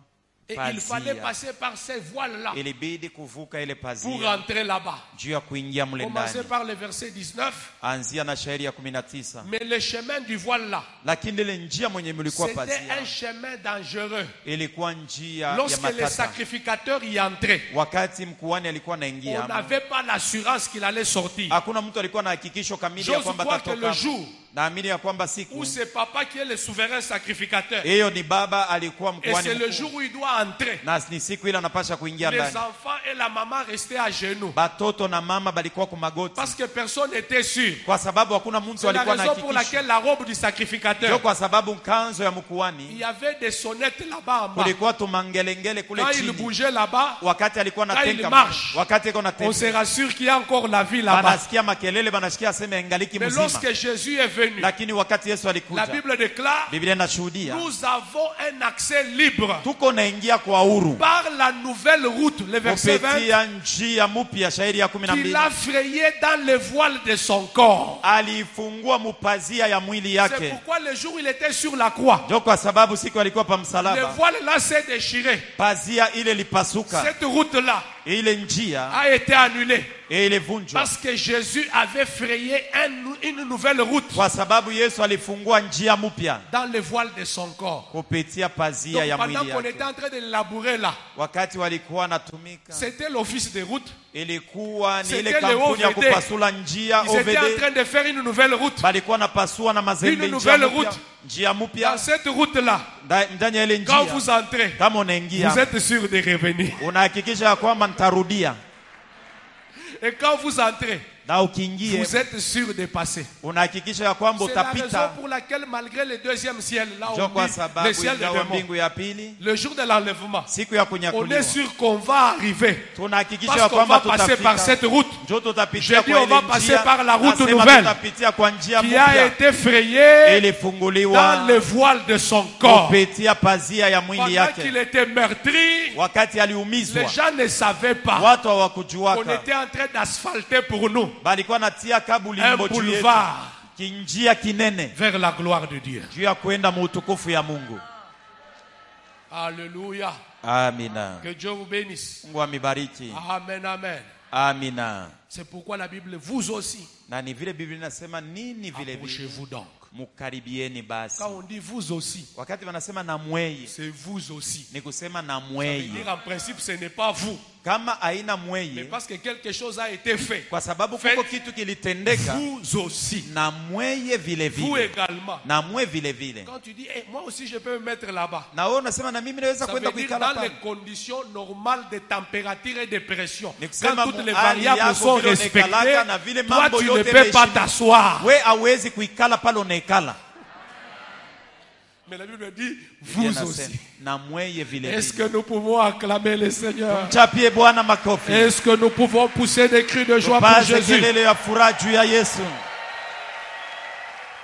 Et il fallait pazia. passer par ces voiles-là Ilibidi kuvuka ile pour pazia rentrer là-bas. juu ya kuingia mle Commencez ndani. par le verset 19. Anzia na shairi ya 19. Mais le chemin du voile là, Lakini ile njia mwenye mlikuwa c'était pazia un chemin dangereux. ilikuwa njia ya Lorsque les matata. sacrificateurs y entraient, Wakati mkuhani alikuwa on anaingia, n'avait pas l'assurance qu'il allait sortir. hakuna mtu alikuwa na hakikisho kamili ya J'ose kwamba croire que le atatoka. jour Naamini ya kwamba siku où c'est papa qui est le souverain sacrificateur, hiyo ni baba alikuwa et mkuhani c'est le mkuu. jour où il doit entrer, Na ni siku ile anapasha kuingia les ndani. enfants et la maman restaient à genoux. Batoto na mama balikuwa kumagoti Parce que personne n'était sûr. kwa sababu hakuna mtu C'est la alikuwa na raison pour hakikisho. laquelle la robe du Ndio sacrificateur, kwa sababu kanzo ya il mkuhani y avait des sonnettes là-bas en bas. kulikuwa tumangelengele kule Quand il chini. bougeait là-bas, Wakati alikuwa Quand il anatenga, marche, wakati alikuwa on se anatenga, rassure qu'il y a encore la vie là-bas. banasikia makelele, banasikia aseme engaliki Mais mzima. lorsque Jésus est venu, Lakini wakati Yesu la alikuja, Bible déclare, Biblia inashuhudia nous avons un accès libre tuko naingia kwa huru par la nouvelle route, le verset 20, kupitia njia mpya. Shairi ya qu'il 12 a frayé dans le voile de son corps. alifungua mupazia ya mwili C'est yake. pourquoi le jour où il était sur la croix, Ndio kwa sababu siku alikuwa pa le msalaba, voile là s'est déchiré. pazia ile lipasuka, Cette route-là ile njia a été annulée ilivunjwa parce que Jésus avait frayé une nouvelle route kwa sababu Yesu alifungua njia mpya dans le voile de son corps. kupitia pazia Donc ya pendant mwili qu'on yake. était en train de l'élaborer là, Wakati walikuwa natumika, c'était l'office de route. ilikuwa ni ile C'était le kampuni ya OVD. kupasula njia Ils étaient en OVD, train de faire une nouvelle route. balikuwa napasua na mazembe Une njia nouvelle mpya, route. njia mpya Dans cette route-là, ndani ya ile quand njia. vous entrez, Kama unaingia vous êtes sûr de revenir. unahakikisha ya kwamba nitarudia, Et quand vous entrez, na ukiingie vous êtes sûr de passer. unahakikisha ya kwamba C'est la raison utapita. pour laquelle, malgré le deuxième ciel, là Ndio on kwa dit, sababu le ciel de ingawa démons, mbingu ya pili, le jour de l'enlèvement, siku ya on est kunyakuliwa, sûr qu'on va arriver. tunahakikisha ya Parce qu'on va kwamba passer par tutafika. cette route Ndio tutapitia J'ai dit, kwa on va ile passer njia, par la route nasema nouvelle tutapitia kwa njia qui a mpya été frayée ilifunguliwa dans le voile de son corps. kupitia pazia ya mwili Pendant yake. qu'il était meurtri, Wakati aliumizwa, les gens ne savaient pas. watu On hawakujuaka, était en train d'asphalter pour nous balikuwa natia un kabulimbo juu yetu, boulevard kinjia kinene vers la gloire de Dieu. juu ya kwenda muutukufu ya Mungu. Alléluia. Amina. Que Dieu vous bénisse. Mungu amibariki. Amen, amen. Amina. C'est pourquoi la Bible, vous aussi, Na ni vile Biblia inasema nini vile vile? approchez-vous donc. Mukaribieni basi. Quand on dit vous aussi, Wakati wanasema na mweye, c'est vous aussi. ni kusema na Ça veut mweye. dire en principe, ce n'est pas vous. Kama haina Mais mweye, parce que quelque chose a été fait, kwa sababu Faites kuko kitu kilitendeka, vous aussi. na mweye vile Vous vile. également. Na mwe vile vile. Quand tu dis, eh, moi aussi je peux me mettre là-bas. Na wewe unasema na mimi naweza Ça kwenda veut dire kuikala dans les pale. conditions normales de température et de pression. Ni Quand kusema toutes les hali variables yako sont vile respectées, unaekalaka na vile toi mambo tu ne yote peux pas imeheshimiwa. t'asseoir. We hawezi kuikala pale unaikala. Mais la Bible dit, vous aussi. Na mweye vile Est-ce vile. que nous pouvons acclamer le Seigneur? Mchapie Bwana makofi. Est-ce que nous pouvons pousser des cris de joie pour Tupaze Jésus? kelele ya furaha juu ya Yesu.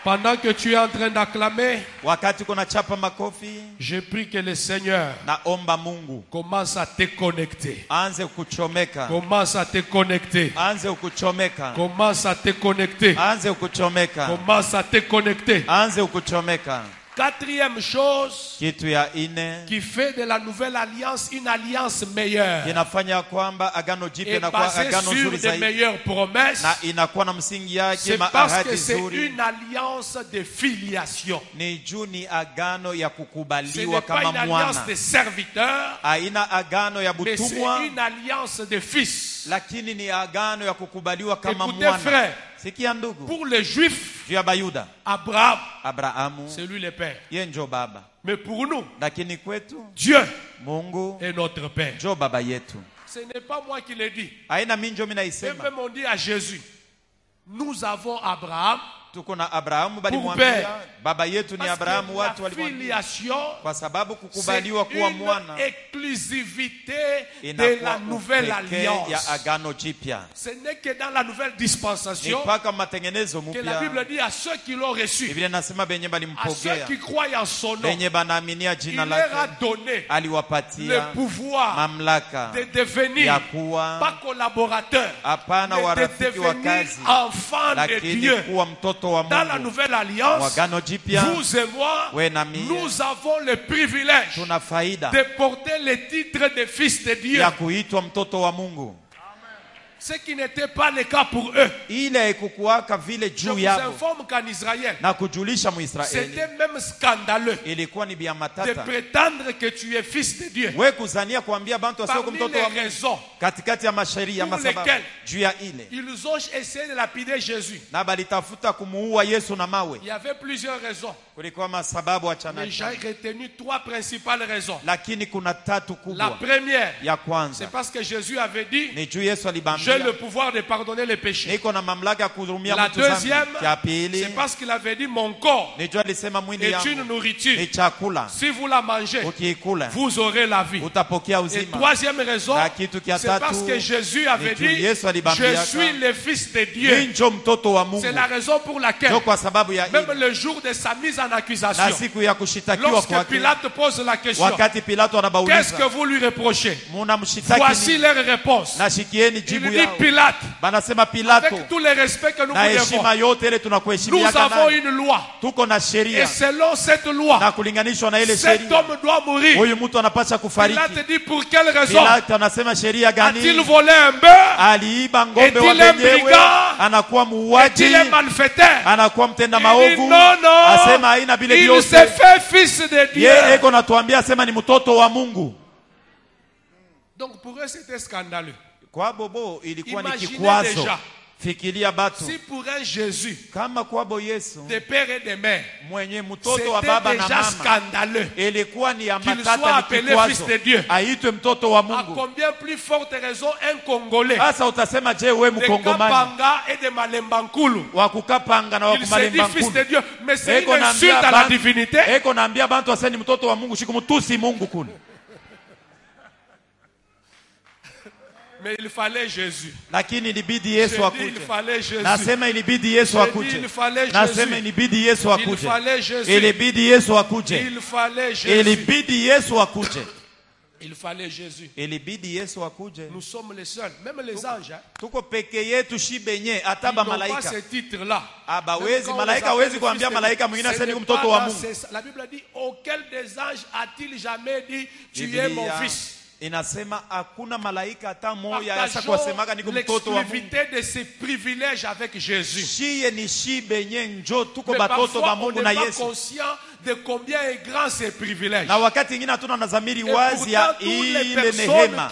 Pendant que tu es en train d'acclamer, Wakati kuna chapa makofi, je prie que le Seigneur naomba Mungu commence à te connecter. anze kuchomeka. Commence à te connecter. Anze kuchomeka. Commence à te connecter. Anze kuchomeka. Commence à te connecter. Anze kuchomeka. Quatrième chose Kitu ya ine qui fait de la nouvelle alliance une alliance meilleure, kinafanya kwamba agano jipya et na kwa basée agano sur nzuri des zaidi, meilleures promesses, na inakuwa na msingi yake c'est parce que maahadi c'est nzuri. une alliance de filiation. Ni juu ni agano ya Ce kukubaliwa n'est pas kama une alliance mwana. de serviteurs, Haina agano ya mais c'est butumwa, une alliance de fils. lakini ni agano ya kukubaliwa kama Écoutez, mwana. frère, Sikia ndugu, pour les Juifs, juu ya Bayuda, Abraham, Abrahamu c'est lui le père. ye njo baba, Mais pour nous, lakini kwetu Dieu Mungu est notre père. njo baba yetu. Ce n'est pas moi qui le dis. Haina mimi njo mimi Et naisema. même on dit à Jésus, nous avons Abraham Tuko na Abrahamu bali pour mwambia père. baba yetu ni Parce Abrahamu, que watu la walimwambia filiation, kwa sababu c'est kukubaliwa kuwa une mwana exclusivité de inakuwa la nouvelle upekee ya alliance. agano jipya. Ce n'est que dans la nouvelle Ni dispensation mpaka matengenezo que la mpya. Bible dit à ceux qui l'ont reçu, Biblia inasema benye à ceux balimpokea, qui croient en son nom, benye banaaminia il jina leur a lake, donné le aliwapatia pouvoir mamlaka de devenir ya kuwa pas collaborateurs, hapana mais de warafiki wa devenir kazi, enfants de lakini Dieu. kuwa mtoto wa Dans la Mungu. nouvelle alliance, Wagano jipya, vous et moi, we na mie, nous avons le privilège tuna faida de porter le titre de fils de Dieu. ya kuitwa mtoto wa Mungu. Ce qui n'était pas le cas pour eux. Ile haikukuwaka vile Je juu vous yao, informe qu'en Israël, na kujulisha Muisraeli c'était même scandaleux ilikuwa ni bia de matata. prétendre que tu es fils de Dieu. We kuzania kuambia bantu wasio Parmi mtoto les wa Mungu raisons, katikati ya masheria pour masababu lesquelles juu ya ile, ils ont essayé de lapider Jésus. na balitafuta kumuua Yesu na mawe. Il y avait plusieurs raisons, Kulikuwa masababu achana, mais j'ai retenu trois principales raisons. lakini kuna tatu La kubwa. première, Ya c'est kwanza parce que Jésus avait dit, ni juu Yesu j'ai alibambia le pouvoir de pardonner les péchés. niko na mamlaka ya kuhurumia La mtu zambi. deuxième, Ya pili c'est parce qu'il avait dit, mon corps ni juu alisema mwili est une yangu nourriture. ni chakula, Si vous la mangez, ukiikula vous aurez la vie. utapokea Et uzima. troisième raison, Na kitu kia c'est parce tatu, que Jésus avait ni juu dit, Yesu je alibambiaka, suis le fils de Ni Dieu. njo mtoto wa Mungu. C'est la raison pour laquelle, Ndio kwa sababu ya même ile, le jour de sa mise en na accusation, siku ya kushitakiwa lorsque kwake, Pilate pose la question, wakati Pilato qu'est-ce que anabauliza vous lui reprochez? munamshitaki Voici nini? leur réponse. Na shikieni Il jibu dit, yao. Pilate, Banasema Pilato, avec tout le respect que nous na vous devons, heshima yote ile nous tunakuheshimiaka avons nayo, une loi. tuko na Et sheria, selon cette loi, na kulinganishwa na ile cet sheria homme doit mourir. huyu mtu anapaswa kufariki. Pilate dit, pour quelle raison? Pilato anasema sheria A-t-il gani? volé un bœuf? Aliiba ng'ombe wa Est-il un mwenyewe, brigand? anakuwa Est-il muuaji, un malfaiteur? anakuwa mtenda Il dit, maovu. non, Asema non, haina vile il vyote. s'est fait fils de Dieu. Yeye eko natuambia asema ni mtoto wa Mungu. Donc pour eux c'était scandaleux. Kwa bobo ilikuwa ni Imaginez kikwazo. déjà. Fikiria batu Si pour un Jésus, kama kwabo Yesu de père et de mère, mwenye mtoto wa baba c'était na déjà mama scandaleux, ilikuwa ni ya qu'il soit matata, ni appelé kikwazo fils de Dieu. aitwe mtoto wa à Mungu. combien plus forte raison un Congolais Sasa utasema je, we de mkongomani Kapanga et de Malembankulu, wa kukapanga na wa il se dit kumalemba fils de nkulu Dieu, mais c'est eko une insulte naambia à la bantu, divinité. eko naambia bantu aseni mtoto wa Mungu shikumutusi Mungu kule. Mais il fallait Jésus. Lakini ilibidi J'ai Yesu dit, il akuje. fallait Jésus. Nasema ilibidi Yesu J'ai dit, akuje. il fallait Nasema Jésus. ilibidi Yesu Il akuje. fallait Jésus. Ilibidi Yesu akuje. Il fallait Jésus. Ilibidi Yesu akuje. Il fallait Jésus. ilibidi Yesu akuje. Nous sommes les seuls, même les anges. Hein, Tuko peke yetu shi benye hata ils ba n'ont pas malaika. ce titre-là. Abawezi Même quand malaika on les hawezi appelle kuambia fils de malaika Dieu, mwingine ce asema ni n'est mtoto pas wa dans Mungu. la Bible dit, auquel des anges a-t-il jamais dit, tu es Biblia mon fils? inasema hakuna malaika hata moja hasa kusemaka niko mtoto wa Mungu. L'exclusivité de ses privilèges avec Jésus. Shiye ni shi benye njo tuko Mais batoto ba parfois, on Mungu n'est na pas Yesu. conscient de combien est grand ses privilèges. Na wakati ingine hatuna nazamiri Et wazi ya pourtant, toutes les ile personnes nehema.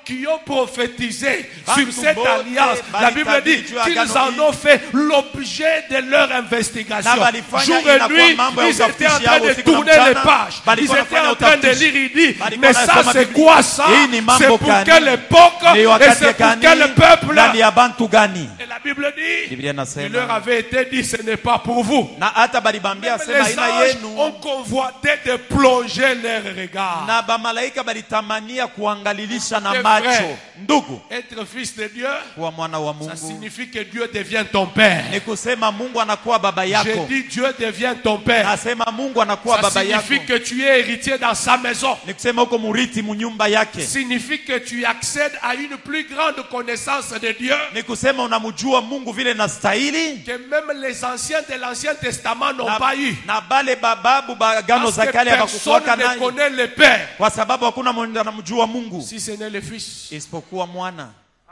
qui ont prophétisé Bantu sur cette bote, alliance, la Bible balitabiri dit juu ya qu'ils agano en hili. ont fait l'objet de leur investigation. Na balifanya Jour et inakuwa nuit, mambo ya ils étaient en utafiti train yao de usiku na tourner les mchana. pages. Ils Balikuwa étaient wanafanya en train de utafiti. lire, il dit, Balikuwa mais ça wanasoma c'est Biblia. quoi ça? Hii ni mambo C'est pour gani? quelle époque? Ni Et wakati c'est pour gani? quel peuple? Na ni ya bantu gani? Et la Bible dit, Biblia il inasema. leur avait été dit, ce n'est pas pour vous. Na hata balibambia Même sema les ina anges yenu. ont convoité de plonger leurs regards. Na bamalaika balitamania kuangalilisha na C'est macho. vrai. Ndugu, Être fils de Dieu, kuwa mwana wa ça Mungu signifie que Dieu devient ton père. ni kusema Mungu anakuwa baba J'ai yako. dit Dieu devient ton père. Nasema Mungu anakuwa Ça baba yako. signifie que tu es héritier dans sa maison. Ni kusema uko murithi munyumba yake. Signifie que tu accèdes à une plus grande connaissance de Dieu Ni kusema unamjua Mungu vile nastahili. que même les anciens de l'Ancien Testament n'ont pas eu. Na bale bababu ba gano Parce za que kale personne habakukuwaka ne naye. connaît le Père Kwa sababu hakuna mwenye anamjua Mungu si ce n'est le Fils. isipokuwa mwana.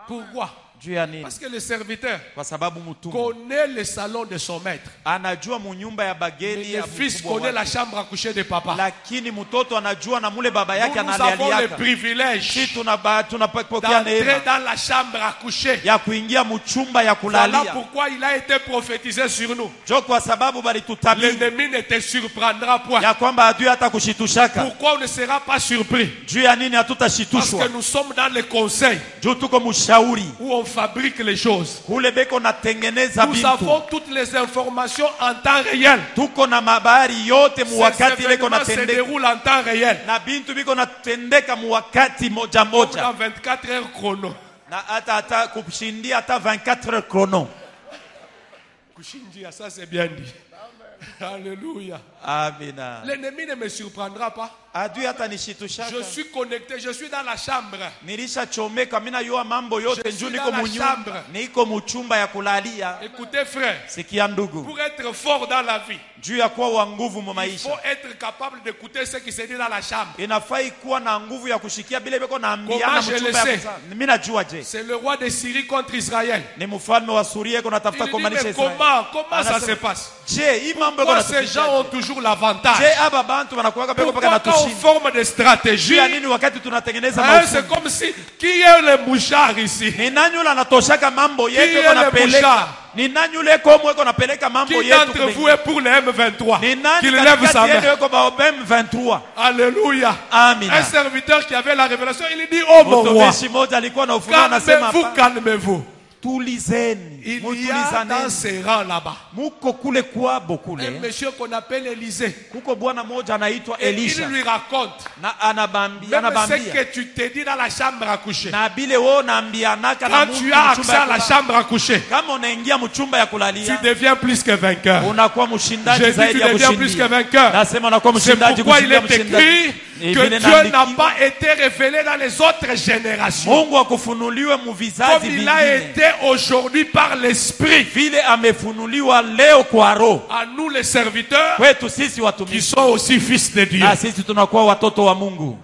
Pourquoi? Juu ya nini? Parce que le serviteur Kwa sababu mtumwa connaît le salon de son maître. anajua munyumba ya Mais bageni le ya fils mkubwa connaît la wake. chambre à coucher de papa. Lakini mtoto anajua na mule baba yake Nous avons le analialiaka. privilège Si tunapokea d'entrer neema dans la chambre à coucher. ya kuingia mchumba ya Voilà kulalia. pourquoi il a été prophétisé sur nous. Jo kwa sababu balitutabiri L'ennemi ne te surprendra point. ya kwamba adui hata kushitushaka. Pourquoi on ne sera pas surpris? Juu ya nini Parce hatutashitushwa? que nous sommes dans le conseil Juu tuko mshauri. où on fabrique les choses. Kule beko natengeneza Nous bintu. avons toutes les informations en temps réel. Tuko na mabari yote Ces muwakati leko événements se natendeka. déroulent en temps réel. Na bintu biko natendeka muwakati moja Dans moja. 24 heures chrono. Na hata kushindia hata 24 heures chrono. Kushindia, ça c'est bien dit. Alléluia. Amina. L'ennemi ne me surprendra pas. Adui hata nishitushaka. Je suis connecté, je suis dans la chambre. Nilishachomeka mina yua mambo yote Je suis njoo dans niko la munyumba. chambre. Niko muchumba ya kulalia. Écoutez frère, Sikia ndugu. pour être fort dans la vie, Juu ya kuwa wa nguvu mu il maisha. faut être capable d'écouter ce qui se dit dans la chambre. Inafai kuwa na nguvu ya kushikia bile beko Comment naambiana je le mchumba ya sais? kuzaa. Mimi najua je. C'est le roi de Syrie contre Israël. Ni mfalme wa Suria iko Il natafuta dit, kumanisha mais Israeli. comment ça se passe? Je, hii mambo iko Pourquoi ces gens ont natufikia. toujours l'avantage? Je, aba bantu wanakuwaka beko paka Pourquoi quand on natushinda. forme des stratégies, Juu ya nini wakati tunatengeneza hein, c'est mafumu? comme si, qui est le mouchard ici? Ni nani yule anatoshaka mambo Qui yetu est iko le napeleka? mouchard? Ni nani yule komo iko napeleka mambo Qui yetu? d'entre vous est pour le M23? Ni nani Qu'il lève sa katikati yenu main. yuko baobem 23? Alléluia. Amina. Un serviteur qui avait la révélation, il dit, oh mon roi, Mtumishi mmoja alikuwa na ufunuo anasema calmez-vous, hapa. calmez-vous. Tulizeni. Il y a dans Mutulizaneni. ces rangs là-bas Muko kule kwabo un kule. monsieur qu'on appelle Élisée. Kuko bwana mmoja anaitwa Et Elisha. il lui raconte Na anabambia même ce anabambia. que tu te dis dans la chambre à coucher. Na bile wewe unaambianaka na Quand Mungu tu as mchumba accès ya à la kulala. chambre à coucher, Kama unaingia mchumba ya tu kulalia, deviens plus que vainqueur. unakuwa mshindaji J'ai dit zaidi tu ya deviens plus que kushindia. vainqueur. Nasema unakuwa C'est mshindaji pourquoi il kushindia est mshindaji. écrit Et que vile Dieu n'a naandikiwa. pas été révélé dans les autres générations. Mungu akufunuliwe mu vizazi Comme il a vingine. été aujourd'hui par l'Esprit Vile amefunuliwa leo kwa roho. à nous les serviteurs Kwetu sisi qui watumishi. sont aussi fils de Dieu. Na sisi tunakuwa watoto wa Mungu.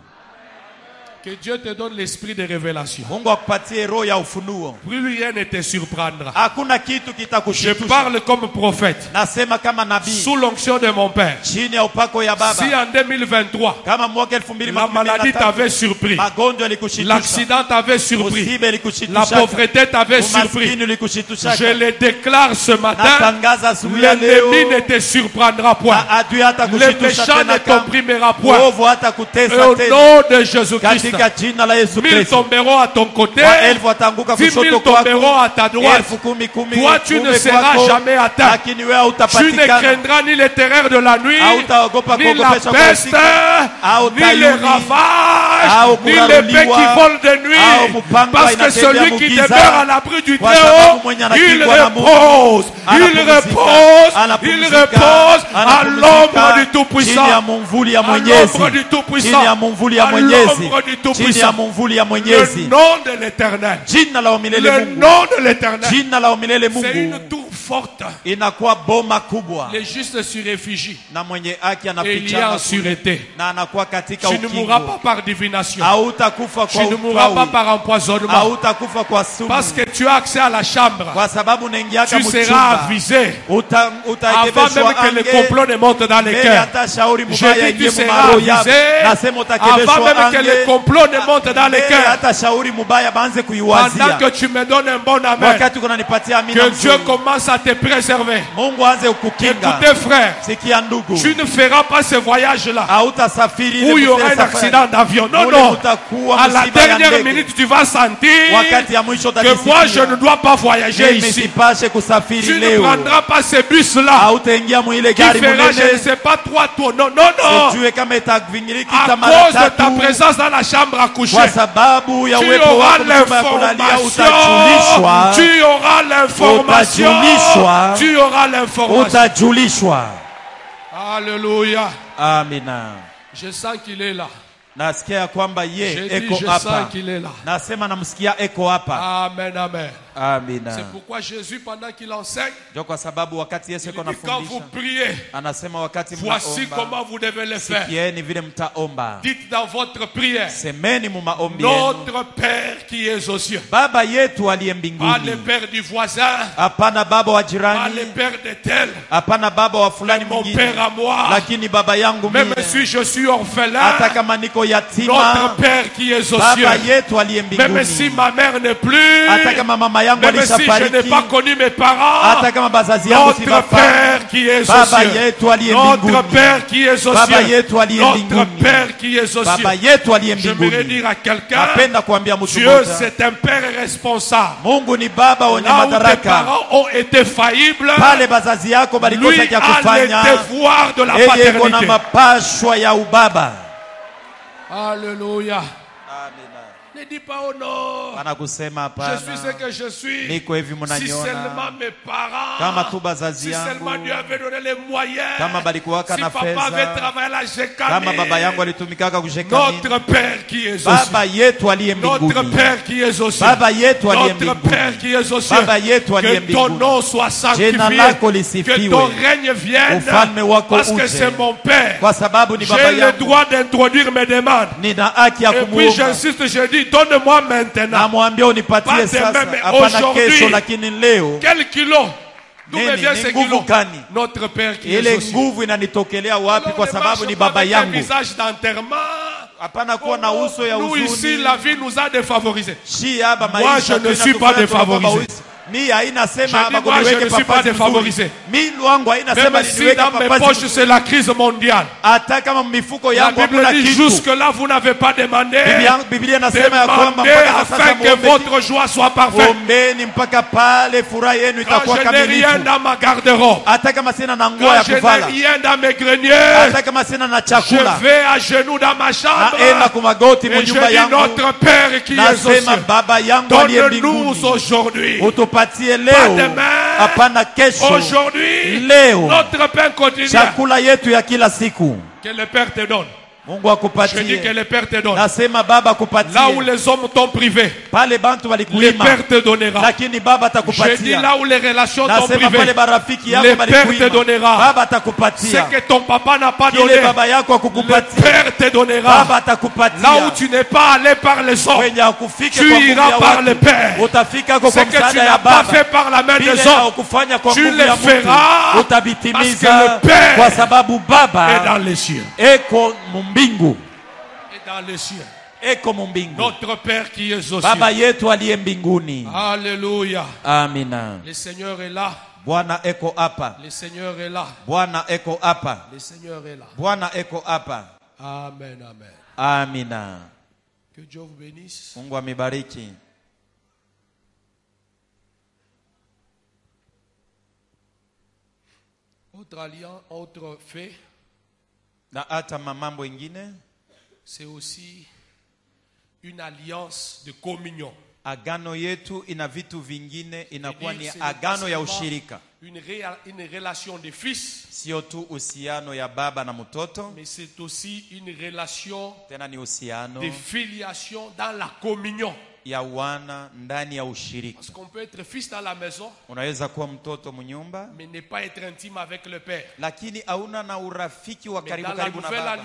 Que Dieu te donne l'esprit de révélation. Mungu akupatie roho ya ufunuo. Plus rien ne te surprendra. Hakuna kitu Je kitakushitusha. parle comme prophète, Nasema kama nabii sous l'onction de mon Père. chini ya upako ya baba. Si en 2023, Kama mwaka la maladie 2023 t'avait surpris, magonjwa yalikushtusha. l'accident t'avait surpris, Musibe la ilikushtusha. pauvreté t'avait Umaskini surpris, ulikushtusha. je le déclare ce matin, Natangaza asubuhi ya l'ennemi leo. ne te surprendra point. Na adui hata Le kushtusha méchant ne tena kama. t'opprimera point. Uovu hata Et kutesa au tena. nom de Jésus-Christ, Katika jina la Yesu 1000 Kristo. tomberont à ton côté, Maelfu watanguka 10 000 kushoto kwako. tomberont à ta droite. Elfu kumi kumi Toi, tu ne kuume seras kwako. jamais atteint. Lakini wewe Tu ne hautapatikana. craindras ni les terreurs de la nuit, Hautaogopa ni la kuogopesha kwa peste, usiku. ni les Hautayuni. ravages orage, ni l'épée qui vole de nuit. Parce que celui qui demeure à l'abri du Très-Haut, il repose à l'ombre du Tout-Puissant. À l'ombre du Tout-Puissant. À l'ombre du Tout-Puissant. Le nom de l'Éternel. Le nom de l'Éternel. C'est une tour forte. Les justes s'y réfugient. Et il y a en sûreté. Tu ne mourras pas par divination. Tu ne mourras pas par empoisonnement. Parce que tu as accès à la chambre. Tu seras avisé. Avant même que le complot ne monte dans les cœurs. Je dis tu seras avisé. Avant même que le complot ne monte dans les cœurs. Pendant que tu me donnes un bon amen. Que Dieu commence à te préserver. Écoutez frère, tu ne feras pas ce voyage-là où il y aura un accident d'avion. Non, non. À la dernière minute, tu vas sentir que moi, je ne dois pas voyager ici. Tu ne prendras pas ce bus-là qui fera, je ne sais pas, 3 tours. Non, non, non. À cause de ta présence dans la chambre à coucher, tu auras l'information. Tu auras l'information. Tu auras l'information. Alléluia. Amina. Je sens qu'il est là. Nasikia kwamba ye eko hapa. Nasema namsikia eko hapa. Amen, amen. Amina. C'est pourquoi Jésus, pendant qu'il enseigne, kwa sababu wakati Yesu eko anafundisha, quand vous priez, anasema wakati mnaomba, voici comment vous devez le faire. Sikieni vile mtaomba. Dites dans votre prière, semeni mu maombi notre Père qui est aux cieux. Baba yetu aliye mbinguni. Pas le père du voisin. Hapana baba wa jirani. Pas le père de tel. Hapana baba wa fulani mwingine. Mon père à moi. Lakini baba yangu mimi. Même si je suis orphelin. Hata kama niko yatima. Notre Père qui est aux cieux. Baba yetu aliye mbinguni. Même si ma mère n'est plus. Hata kama mama yangu alishafariki. Je n'ai pas connu mes parents. Notre Père qui est aux cieux. Notre Père qui est aux cieux. Notre Père qui est aux cieux. J'aimerais dire à quelqu'un, Dieu c'est un Père responsable. Là où tes parents ont été faillibles, lui a le devoir de la paternité. Alléluia. Ne dis pas oh non. Je suis ce que je suis. Si seulement mes parents, si seulement Dieu avait donné les moyens, si papa avait travaillé la Jekani, notre Père qui est aux cieux, notre Père qui est aux cieux, notre Père qui est aux cieux, que ton nom soit sanctifié, que ton règne vienne, parce que c'est mon Père. J'ai le droit d'introduire mes demandes. Et puis j'insiste, je dis, donne-moi maintenant. Pas demain, mais aujourd'hui. Quel kilo? D'où me vient ce kilo? Notre Père qui est aux cieux. Alors, ne marche pas avec un visage d'enterrement. Nous ici, la vie nous a défavorisés. Moi, je ne suis pas défavorisé. Je dis, moi, je ne suis pas défavorisé. Même si dans mes poches, c'est la crise mondiale. La Bible dit, jusque-là, vous n'avez pas demandé. Demandez afin que votre joie soit parfaite. Quand je n'ai rien dans ma garde-robe, quand je n'ai rien dans mes greniers, je vais à genoux dans ma chambre et je dis, notre Père qui est aux cieux, donne-nous aujourd'hui. Pas demain, aujourd'hui, notre pain quotidien. Que le Père te donne. Je dis que le Père te donne. Là où les hommes t'ont privé, le Père te donnera. Je dis là où les relations t'ont privé, le Père te donnera. Ce que ton papa n'a pas donné, le Père te donnera. Là où tu n'es pas allé par les hommes, tu iras par le Père. Ce que tu n'as pas fait par la main des hommes, tu le feras parce que le Père est dans les cieux. Et dans les cieux. Notre Père qui est aux cieux. Alléluia. Amina. Le Seigneur est là. Bwana eko hapa. Le Seigneur est là. Bwana eko hapa. Le Seigneur est là. Bwana eko hapa. Amen, amen. Amina. Que Dieu vous bénisse. Mungu amebariki. Autre alliance, autre fait. Na hata mambo ingine. C'est aussi une alliance de communion. Agano yetu ina vitu vingine, inakuwa ni agano ya ushirika. Une relation de fils, sio tu uhusiano ya baba na mtoto, mais c'est aussi une relation tena ni uhusiano de filiation dans la communion. ya wana ndani ya ushirika. Parce qu'on peut être fils dans la maison, unaweza kuwa mtoto mnyumba, mais ne pas être intime avec le père. lakini hauna na urafiki wa karibu karibu na baba.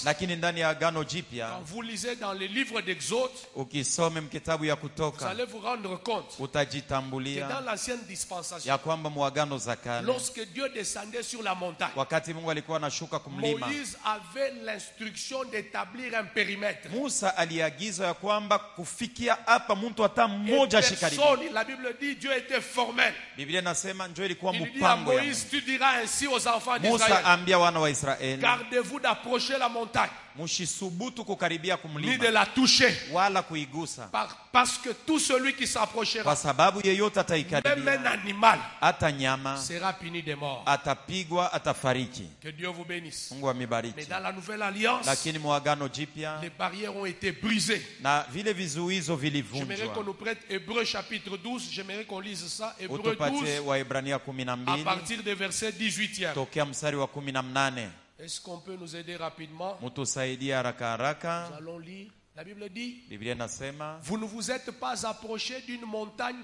Lakini ndani ya agano jipya, quand vous lisez dans le livre d'Exode, ukisome kitabu ya vous Kutoka, allez vous rendre compte que utajitambulia dans l'ancienne dispensation, ya kwamba muagano za kale, lorsque Dieu descendait sur la montagne, wakati Mungu alikuwa anashuka kumlima, Moïse avait l'instruction d'établir un périmètre. Musa aliagizwa ya kwamba kufikia hapa mtu hata mmoja shikaribia. La Bible dit Dieu était formel. Biblia inasema njoo ilikuwa Il dit à mpango ya Moïse, tu diras ainsi aux enfants Musa. d'Israël, Ambia wana wa Israeli, gardez-vous d'approcher la montagne, msisubutu kukaribia ni kumlima de la toucher, wala kuigusa, parce que tout celui qui s'approchera, kwa sababu yeyote même un ataikaribia, animal, hata nyama, sera puni de mort. atapigwa, atafariki. Que Dieu vous bénisse. Mungu Mais amibariki. dans la nouvelle alliance, Lakini muagano jipya les barrières ont été brisées. na vile vizuizo J'aimerais qu'on vilivunjwa. nous prête Hébreux chapitre 12. J'aimerais qu'on lise ça. Hébreux Utupatie 12 Waebrania à 12 partir du verset 18e. tokea mstari wa 18. Est-ce qu'on peut nous aider rapidement? Mutusaidie haraka haraka. Nous allons lire. La Bible dit, Biblia inasema, vous ne vous êtes pas approchés d'une montagne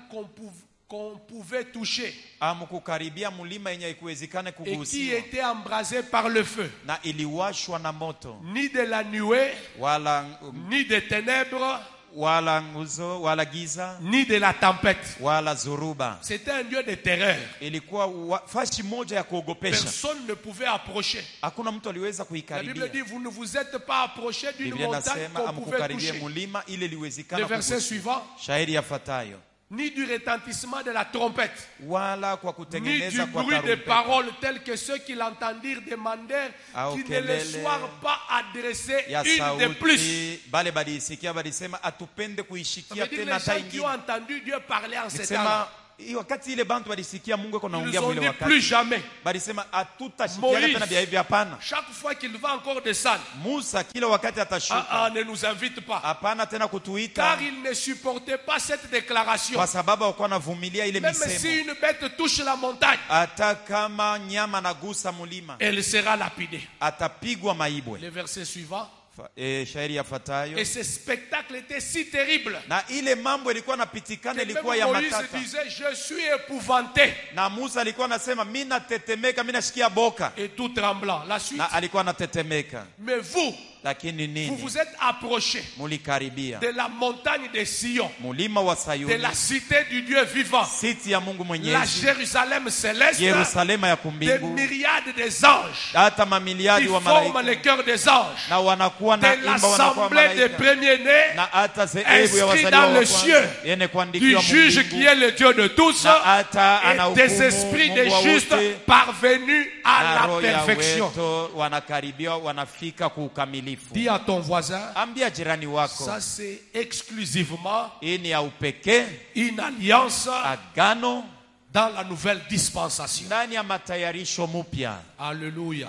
qu'on pouvait toucher amkukaribia mlima yenye haikuwezekana et qui kugusiwa était embrasée par le feu, na iliwashwa na moto, ni de la nuée, wala ni des ténèbres, wala nguzo wala giza ni de la tempête. wala zuruba. C'était un lieu de terreur. Ilikuwa fashi moja ya kuogopesha, Personne ne pouvait approcher. hakuna mtu aliweza La Bible kuikaribia. dit, vous ne vous êtes pas approchés d'une Biblia montagne inasema qu'on pouvait amkukaribia toucher. mlima ile Le iliwezekana verset kugusa. suivant, Shairi yafuatayo, ni du retentissement de la trompette, wala kwa ni du kutengeneza kwa bruit des tarumbeta paroles tels que ceux qui l'entendirent demandèrent au qu'il ne les kelele soit pas adressé ya une de plus. sauti, bale balisikia balisema atupende Ça kuishikia veut dire tena les hata gens qui ont ingine. entendu Dieu parler en ces Nikisema temps-là, wakati ile bantu balisikia Mungu ils anaongea ont mwile dit wakati, plus jamais. balisema hatutashikia Moïse, tena vya hivi. Hapana, chaque fois qu'il va encore descendre, Musa kila wakati atashuka, ne nous invite pas. hapana tena kutuita, Car il ne supportait pas cette déclaration. kwa sababu hakuwa anavumilia ile Même si misemo. une bête touche la montagne, Hata kama nyama nagusa mulima, elle sera lapidée. atapigwa maibwe. Le verset suivant. Shairi yafuatayo, Et ce spectacle était si terrible na ile mambo ilikuwa que napitikana même ilikuwa ya Moïse matata, disait, je suis épouvanté na Musa alikuwa anasema mimi natetemeka, mimi nashikia boka, et tout tremblant. La suite. na alikuwa anatetemeka. Mais vous, Lakini vous nini? vous êtes approchés Mulikaribia de la montagne de Sion, mulima wa de Sayuni, la cité du Dieu vivant, siti ya Mungu la Mwenyezi, Jérusalem céleste, Yerusalema ya des kumbingu, myriades des anges hata qui mamiliadi wa forment malaika, le cœur des anges, na wanakuwa na de imba, wanakuwa l'assemblée des malaika, premiers-nés, na hata zehebu ya inscrit wazaliwa dans wa le kwanza cieux, yenye du kuandikiwa juge Mungu, qui est le Dieu de tous, na hata et anahukumu des esprits des Mungu wa justes wote, parvenus à na la roho ya perfection. wetu wanakaribia, wanafika kuukamilifu. Dis à ton voisin, Ambia jirani wako, ça c'est exclusivement hii ni ya upekee, une alliance agano dans la nouvelle dispensation. ndani ya matayarisho mupya. Alléluia.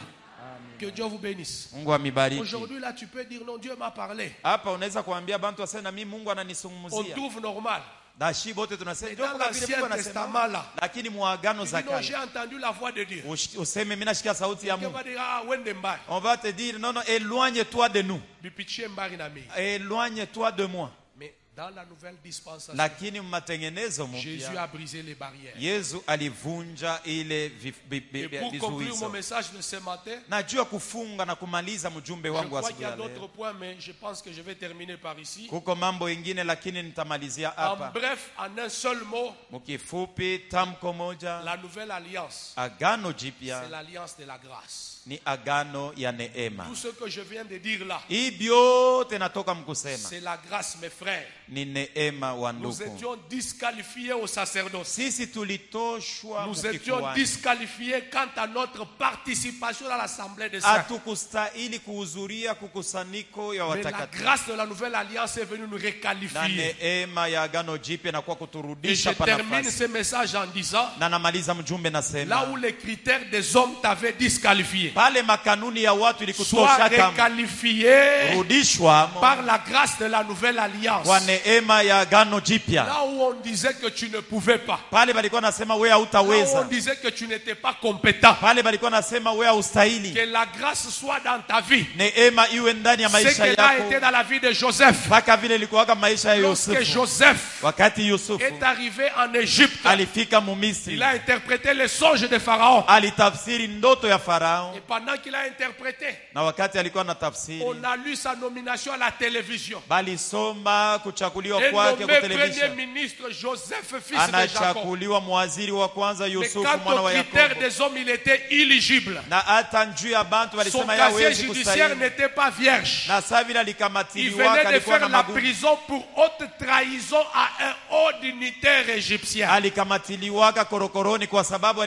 Que Dieu vous bénisse. Mungu amibariki. Aujourd'hui là tu peux dire non, Dieu m'a parlé. Hapa unaweza kuambia bantu waseme na mimi Mungu On ananisungumzia. trouve normal. Dashi bote tunasema Et ndio dans kwa vile l'Ancien Mungu Testament anasema, là, lakini muagano il za dit non, j'ai kale entendu la voix de Dieu. useme mimi nashikia sauti ya Dieu Mungu. va dire ah wende mbali. On va te dire non non, éloigne-toi de nous. Bipichie mbali na mimi. Éloigne-toi de moi. Mais dans la nouvelle dispensation, Lakini matengenezo Jésus mpya a brisé les barrières. Yesu alivunja ile Et pour conclure mon vizuizo. message de ce matin, Najua kufunga na kumaliza mjumbe je wangu crois qu'il y asubuhi a ya d'autres leo. points, mais je pense que je vais terminer par ici. Kuko mambo ingine lakini nitamalizia En hapa. bref, en un seul mot, Mkifupi, tamko moja, la nouvelle alliance, agano c'est jipya l'alliance de la grâce. ni agano ya neema. Tout ce que je viens de dire là, Hii vyote natoka mkusema, c'est la grâce, mes frères. ni neema wa Nous ndugu. étions disqualifiés au sacerdoce. Sisi tulitoshwa Nous étions mukikuani. disqualifiés quant à notre participation à l'assemblée des saints. Hatukustahili kuhudhuria kukusanyiko ya Mais la watakatifu. grâce de la nouvelle alliance est venue nous Na requalifier. neema ya agano jipya na kwa Et je kuturudisha pa termine nafasi. ce message en disant, Na namaliza mjumbe là nasema, où les critères des hommes t'avaient disqualifié, pale makanuni ya watu sois ilikutosha kama requalifié rudishwa par la grâce de la nouvelle alliance. kwa neema ya agano jipya. Là où on disait que tu ne pouvais pas, Pale balikuwa nasema wewe là où on hautaweza. disait que tu n'étais pas compétent, Pale balikuwa nasema wewe haustahili. que la grâce soit dans ta vie. Neema iwe ndani ya Ce maisha qu'elle a été yako. dans la vie de Joseph. Mpaka vile ilikuwa maisha ya Lorsque Yusufu. Joseph Wakati Yusufu est arrivé en Égypte, alifika Mumisri, il a interprété les songes de Pharaon. alitafsiri ndoto ya Farao, Et pendant qu'il a interprété, na wakati alikuwa na tafsiri on a lu sa nomination à la télévision. balisoma kuchakuliwa Et kwake nommé kwa premier television. ministre Joseph, fils de Jacob. Anachakuliwa mwaziri wa kwanza Mais Yusufu quant mwana aux wa critères Yakobo. des hommes, il était illigible. Na hata njuu ya bantu Son walisema casier yawezi judiciaire kustahili. n'était pas vierge. Na saa vile Il alikamatiliwa venait de alikuwa na faire la magumu. prison pour haute trahison à un haut dignitaire égyptien. Alikamatiliwaka korokoroni kwa sababu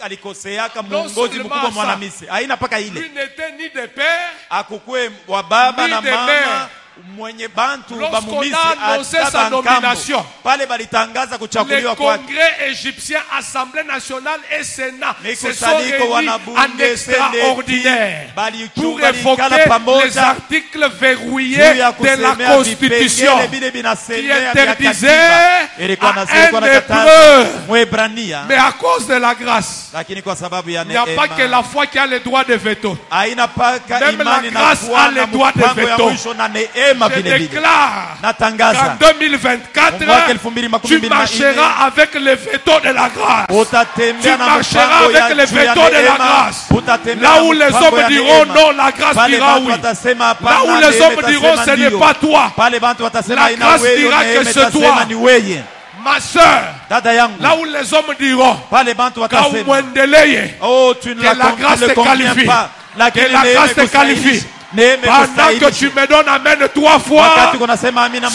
alikoseaka muongozi seulement mkubwa ça. mwanamisi. Haina paka Lui ile. n'était ni de père, Akukue wa baba Ni na de mama mère. mwenye bantu Lorsqu'on bamumisri a annoncé hata sa bankambo. nomination, Pale balitangaza le kuchakuliwa kwake. Congrès égyptien, Assemblée nationale et Sénat se sont Mikusanyiko réunis wanabunge, en extraordinaire seneti, pour balichunga évoquer likala pamoja les articles verrouillés juu ya de la kusemea Constitution vipengele vile qui vinasemea vya interdisait katiba. Ilikuwa à nasema un na kataza Hébreu. Mwebrania, Mais à cause de la grâce, lakini kwa sababu ya il n'y a pas que neema la foi qui a le droit de veto. haina paka Même imani la na grâce kuwa a na le droit de mpango ya veto. mwisho na neema Je vile vile. déclare qu'en Natangaza 2024, mwaka 2024 tu marcheras avec le veto de la grâce. Tu utatembea na marcheras mpango ya avec le juu ya veto de la neema. grâce. Utatembea Là na où les mpango hommes ya diront neema. non, la grâce Pale dira bantu oui. watasema Là hapana, où les neema hommes diront itasema ce n'est ndio. pas toi. Pale bantu watasema La ina grâce wewe, dira neema que c'est itasema toi. ni wewe. Ma soeur, Dada yangu, là où les hommes diront pale bantu watasema Kaumwendeleye, oh, tu ne que la grâce te qualifie. pas. Que la grâce te qualifie. Pendant que tu me donnes amen 3 fois,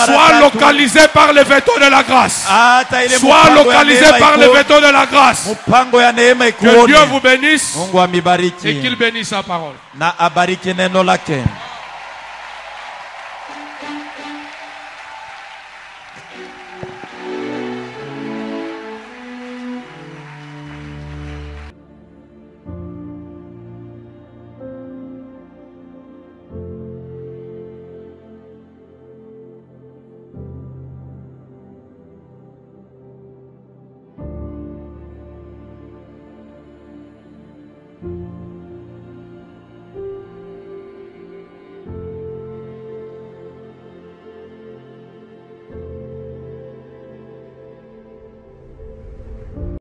sois localisé par le veto de la grâce. Sois localisé par le veto de la grâce. Que Dieu vous bénisse et qu'il bénisse sa parole. Na abariki neno lake.